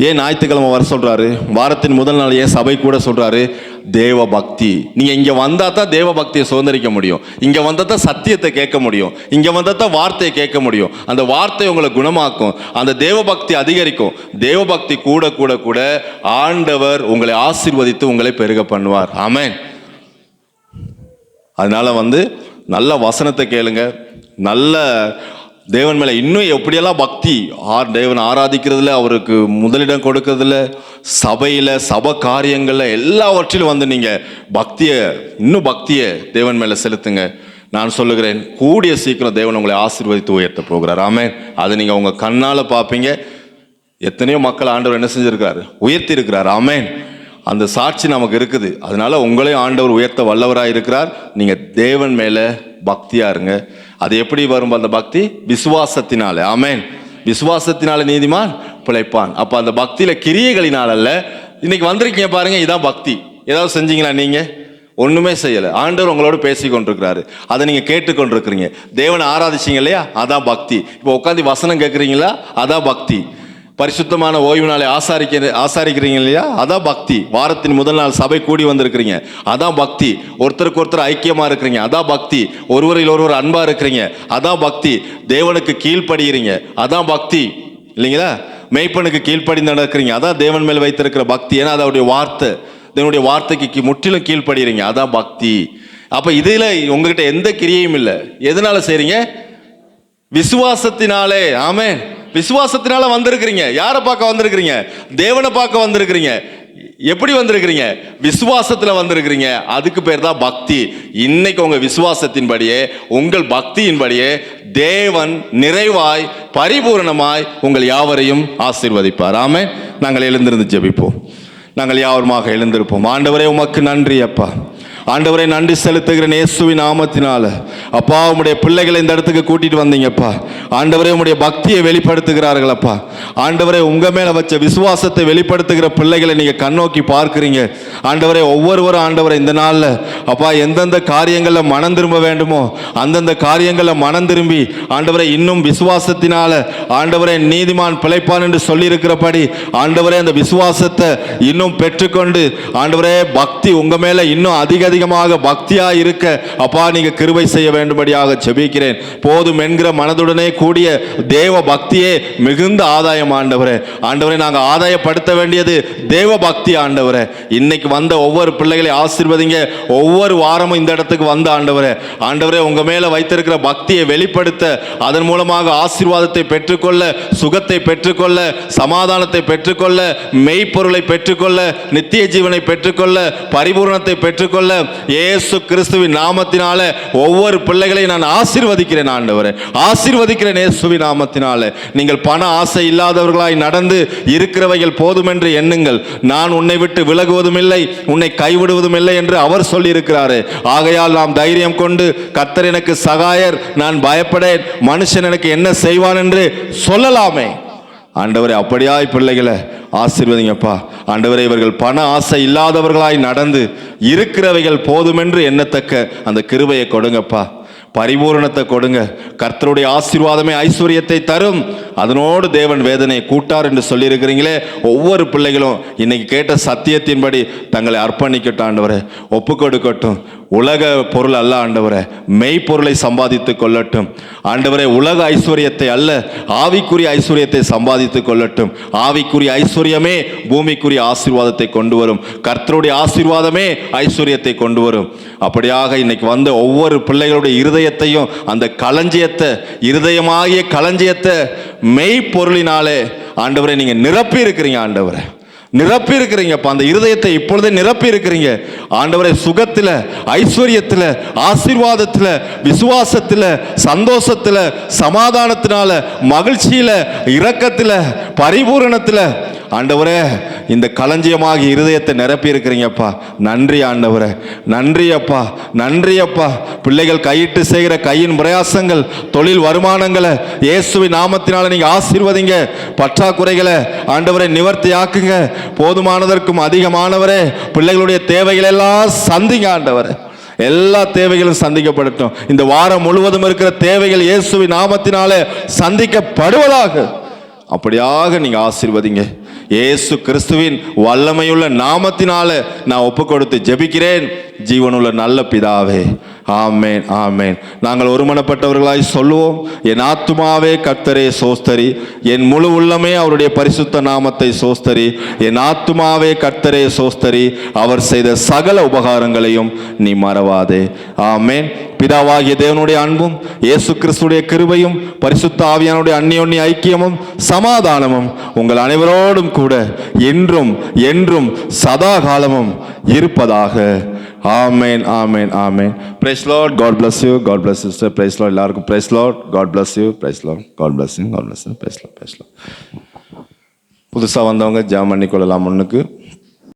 ஏன் ஞாயிற்றுக்கிழமை வர சொல்றாரு? வாரத்தின் முதல் நாள் ஏன் சபை கூட சொல்றாரு? தேவ பக்தி. நீங்க இங்க வந்தா தான் தேவ பக்தியை சுதந்திரிக்க முடியும். இங்க வந்தா தான் சத்தியத்தை கேட்க முடியும். இங்க வந்தா தான் வார்த்தையை கேட்க முடியும். அந்த வார்த்தை உங்களை குணமாக்கும். அந்த தேவ பக்தி அதிகரிக்கும். தேவ பக்தி கூட கூட கூட ஆண்டவர் உங்களை ஆசீர்வதித்து உங்களை பெருக பண்ணுவார். ஆமென். அதனால வந்து நல்ல வசனத்தை கேளுங்க. நல்ல தேவன் மேலே இன்னும் எப்படியெல்லாம் பக்தி, தேவன் ஆராதிக்கிறதுல, அவருக்கு முதலிடம் கொடுக்கறதுல, சபையில் சபை காரியங்களில் எல்லாவற்றிலும் வந்து நீங்கள் இன்னும் பக்தியை தேவன் மேலே செலுத்துங்க. நான் சொல்லுகிறேன், கூடிய சீக்கிரம் தேவன் உங்களை ஆசீர்வதித்து உயர்த்த போகிறார். ஆமென். அதை நீங்கள் உங்கள் கண்ணால் பார்ப்பீங்க. எத்தனையோ மக்கள் ஆண்டவர் என்ன செஞ்சிருக்கிறாரு? உயர்த்தி இருக்கிறார். ஆமென். அந்த சாட்சி நமக்கு இருக்குது. அதனால உங்களையும் ஆண்டவர் உயர்த்த வல்லவராக இருக்கிறார். நீங்கள் தேவன் மேலே பக்தியா இருங்க. அது எப்படி வரும் அந்த பக்தி? விசுவாசத்தினால. ஆமென். விசுவாசத்தினால நீதிமான் பிழைப்பான். அப்ப அந்த பக்தியில கிரியைகளினால் அல்ல. இன்னைக்கு வந்திருக்கீங்க பாருங்க, இதான் பக்தி. ஏதாவது செஞ்சீங்களா? நீங்க ஒண்ணுமே செய்யல. ஆண்டவர் உங்களோட பேசி கொண்டிருக்கிறாரு, அதை நீங்க கேட்டுக்கொண்டிருக்கிறீங்க. தேவனை ஆராதிச்சீங்க இல்லையா? அதான் பக்தி. இப்போ உட்காந்து வசனம் கேட்குறீங்களா? அதான் பக்தி. பரிசுத்தமான ஓய்வு நாளை ஆசாரிக்கிறீங்க இல்லையா? அதான் பக்தி. வாரத்தின் முதல் நாள் சபை கூடி வந்திருக்கிறீங்க, அதான் பக்தி. ஒருத்தருக்கு ஒருத்தர் ஐக்கியமா இருக்கிறீங்க, அதான் பக்தி. ஒருவரில் ஒருவர் அன்பா இருக்கிறீங்க, அதான் பக்தி. தேவனுக்கு கீழ்ப்படுகிறீங்க, அதான் பக்தி இல்லைங்களா? மெய்ப்பனுக்கு கீழ்ப்படிந்து நடக்கிறீங்க, அதான் தேவன் மேல் வைத்திருக்கிற பக்தி. ஏன்னா அதோடைய வார்த்தை, தேவனுடைய வார்த்தைக்கு முற்றிலும் கீழ்ப்படுகிறீங்க, அதான் பக்தி. அப்ப இதுல உங்ககிட்ட எந்த கிரியையும் இல்லை. எதனால செய்றீங்க? விசுவாசத்தினாலே. ஆமென். விசுவாசத்தினால வந்திருக்கிறீங்க. யாரை பார்க்க வந்திருக்கிறீங்க? தேவனை பார்க்க வந்திருக்கிறீங்க. எப்படி வந்திருக்கிறீங்க? விசுவாசத்துல வந்திருக்கிறீங்க. அதுக்கு பேர் தான் பக்தி. இன்னைக்கு உங்க விசுவாசத்தின்படியே, உங்கள் பக்தியின்படியே தேவன் நிறைவாய் பரிபூரணமாய் உங்கள் யாவரையும் ஆசீர்வதிப்பார். ஆமென். நாங்கள் எழுந்திருந்து ஜெபிப்போம். நாங்கள் யாவருமாக எழுந்திருப்போம். ஆண்டவரே, உமக்கு நன்றி அப்பா. ஆண்டவரே, நன்றி செலுத்துகிறேன் இயேசுவின் நாமத்தினால. அப்பா, உம்முடைய பிள்ளைகளை இந்த இடத்துக்கு கூட்டிட்டு வந்தீங்கப்பா. ஆண்டவரே, உம்முடைய பக்தியை வெளிப்படுத்துகிறார்கள் அப்பா. ஆண்டவரே, உங்க மேல வச்ச விசுவாசத்தை வெளிப்படுத்துகிற பிள்ளைகளை நீங்க கண்ணோக்கி பார்க்கிறீங்க. ஆண்டவரே, ஒவ்வொருவரும் ஆண்டவரே இந்த நாள்ல அப்பா எந்தெந்த காரியங்கள்ல மனம் திரும்ப வேண்டுமோ அந்தந்த காரியங்கள்ல மனம் திரும்பி ஆண்டவரே இன்னும் விசுவாசத்தினால ஆண்டவரே நீதிமான் பிழைப்பான் என்று சொல்லி இருக்கிறபடி ஆண்டவரே அந்த விசுவாசத்தை இன்னும் பெற்றுக்கொண்டு ஆண்டவரே பக்தி உங்க மேல இன்னும் அதிகமாக பக்தியா இருக்க அப்பா நீங்க கிருபை செய்ய வேண்டும்படியாக ஜெபிக்கிறேன். போதும் என்கிற மனதுடனே கூடிய தேவ பக்தியே மிகுந்த ஆதாயம் ஆண்டவரே. ஆண்டவரே, நாங்கள் ஆதாயப்படுத்த வேண்டியது தேவ பக்தி ஆண்டவரே. இன்னைக்கு வந்த ஒவ்வொரு பிள்ளைகளை ஆசீர்வதிங்க. ஒவ்வொரு வாரமும் இந்த இடத்துக்கு வந்த ஆண்டவரே, ஆண்டவரே உங்க மேல வைத்திருக்கிற பக்தியை வெளிப்படுத்த, அதன் மூலமாக ஆசீர்வாதத்தை பெற்றுக்கொள்ள, சுகத்தை பெற்றுக்கொள்ள, சமாதானத்தை பெற்றுக்கொள்ள, மெய்ப்பொருளை பெற்றுக்கொள்ள, நித்திய ஜீவனை பெற்றுக்கொள்ள, பரிபூரணத்தை பெற்றுக்கொள்ள இயேசு கிறிஸ்துவின் நாமத்தினால ஒவ்வொரு பிள்ளைகளையும் நான் ஆசீர்வதிக்கிறேன் ஆண்டவரே. ஆசீர்வதிக்கிறேன் இயேசுவின் நாமத்தினால. நீங்கள் பண ஆசை இல்லாதவர்களாய் நடந்து இருக்கிறவைகள் போதும் என்று எண்ணுங்கள். நான் உன்னை விட்டு விலகுவதும் இல்லை, உன்னை கைவிடுவதும் இல்லை என்று அவர் சொல்லி இருக்கிறாரு. ஆகையால் நாம் தைரியம் கொண்டு, கர்த்தர் எனக்கு சகாயர், நான் பயப்படேன், மனுஷன் எனக்கு என்ன செய்வான் என்று சொல்லலாமே. ஆண்டவரே, அப்படியாய் பிள்ளைகளை ஆசீர்வதிங்கப்பா. ஆண்டவரே, இவர்கள் பண ஆசை இல்லாதவர்களாய் நடந்து இருக்கிறவைகள் போதுமென்று எண்ணத்தக்க அந்த கிருபையை கொடுங்கப்பா. பரிபூரணத்தை கொடுங்க. கர்த்தருடைய ஆசீர்வாதமே ஐஸ்வர்யத்தை தரும், அதனோடு தேவன் வேதனை கூட்டார் என்று சொல்லியிருக்கிறீங்களே. ஒவ்வொரு பிள்ளைகளும் இன்னைக்கு கேட்ட சத்தியத்தின்படி தங்களை அர்ப்பணிக்கட்டும் ஆண்டவரே. ஒப்பு கொடுக்கட்டும். உலக பொருள் அல்ல ஆண்டவரே, மெய்ப்பொருளை சம்பாதித்து கொள்ளட்டும் ஆண்டவரே. உலக ஐஸ்வர்யத்தை அல்ல, ஆவிக்குரிய ஐஸ்வர்யத்தை சம்பாதித்து கொள்ளட்டும். ஆவிக்குரிய ஐஸ்வர்யமே பூமிக்குரிய ஆசீர்வாதத்தை கொண்டு வரும். கர்த்தருடைய ஆசீர்வாதமே ஐஸ்வர்யத்தை கொண்டு வரும். அப்படியாக இன்னைக்கு வந்த ஒவ்வொரு பிள்ளைகளுடைய இருதயத்தையும், அந்த களஞ்சியத்தை, இருதயமாகிய களஞ்சியத்தை மெய்ப்பொருளினாலே ஆண்டவரை நீங்க நிரப்பி இருக்கிறீங்க ஆண்டவரை. நிரப்பி இருக்கிறீங்கப்பா. அந்த இருதயத்தை இப்பொழுதே நிரப்பி இருக்கிறீங்க ஆண்டவரே. சுகத்தில், ஐஸ்வர்யத்தில், ஆசீர்வாதத்தில், விசுவாசத்தில், சந்தோஷத்தில், சமாதானத்தினால, மகிழ்ச்சியில், இரக்கத்தில், பரிபூரணத்தில் ஆண்டவரே இந்த களஞ்சியமாகி இருதயத்தை நிரப்பி இருக்கிறீங்கப்பா. நன்றி ஆண்டவரே, நன்றி அப்பா, நன்றி அப்பா. பிள்ளைகள் கையிட்டு செய்கிற கையின் பிரயாசங்கள், தொழில் வருமானங்களை இயேசுவின் நாமத்தினால நீங்க ஆசீர்வதிங்க. பற்றாக்குறைகளை ஆண்டவரை நிவர்த்தி ஆக்குங்க. போதுமானதற்கும் அதிகமானவரே பிள்ளைகளுடைய தேவைகள் எல்லாம் சந்திங்க ஆண்டவரே. எல்லா தேவைகளும் சந்திக்கப்படட்டும். இந்த வாரம் முழுவதும் இருக்கிற தேவைகள் இயேசுவின் நாமத்தினாலே சந்திக்கப்படுவதாக. அப்படியாக நீங்க ஆசீர்வதிங்க. இயேசு கிறிஸ்துவின் வல்லமையுள்ள நாமத்தினால நான் ஒப்பு கொடுத்து ஜெபிக்கிறேன் ஜீவனுள்ள நல்ல பிதாவே. ஆமேன், ஆமேன். நாங்கள் ஒருமனப்பட்டவர்களாய் சொல்லுவோம். என் ஆத்துமாவே கர்த்தரே சோஸ்தரி, என் முழு உள்ளமே அவருடைய பரிசுத்த நாமத்தை சோஸ்தரி. என் ஆத்துமாவே கர்த்தரே சோஸ்தரி, அவர் செய்த சகல உபகாரங்களையும் நீ மறவாதே. ஆமேன். பிதாவாகிய தேவனுடைய அன்பும், இயேசு கிறிஸ்துடைய கிருபையும், பரிசுத்த ஆவியானுடைய அந்யோன்ய ஐக்கியமும் சமாதானமும் உங்கள் அனைவரோடும் கூட என்றும் என்றும் சதா காலமும் இருப்பதாக. ஆமென், ஆமென், ஆமென். Praise Lord. God bless you. God bless you, sister. Praise Lord. எல்லாருக்கும் praise Lord. God bless you. Praise Lord. God bless you. God bless you. Praise Lord. Praise Lord. புதுசாக வந்தவங்க ஜெபம் பண்ணிக்கொள்ளலாம் முன்னுக்கு.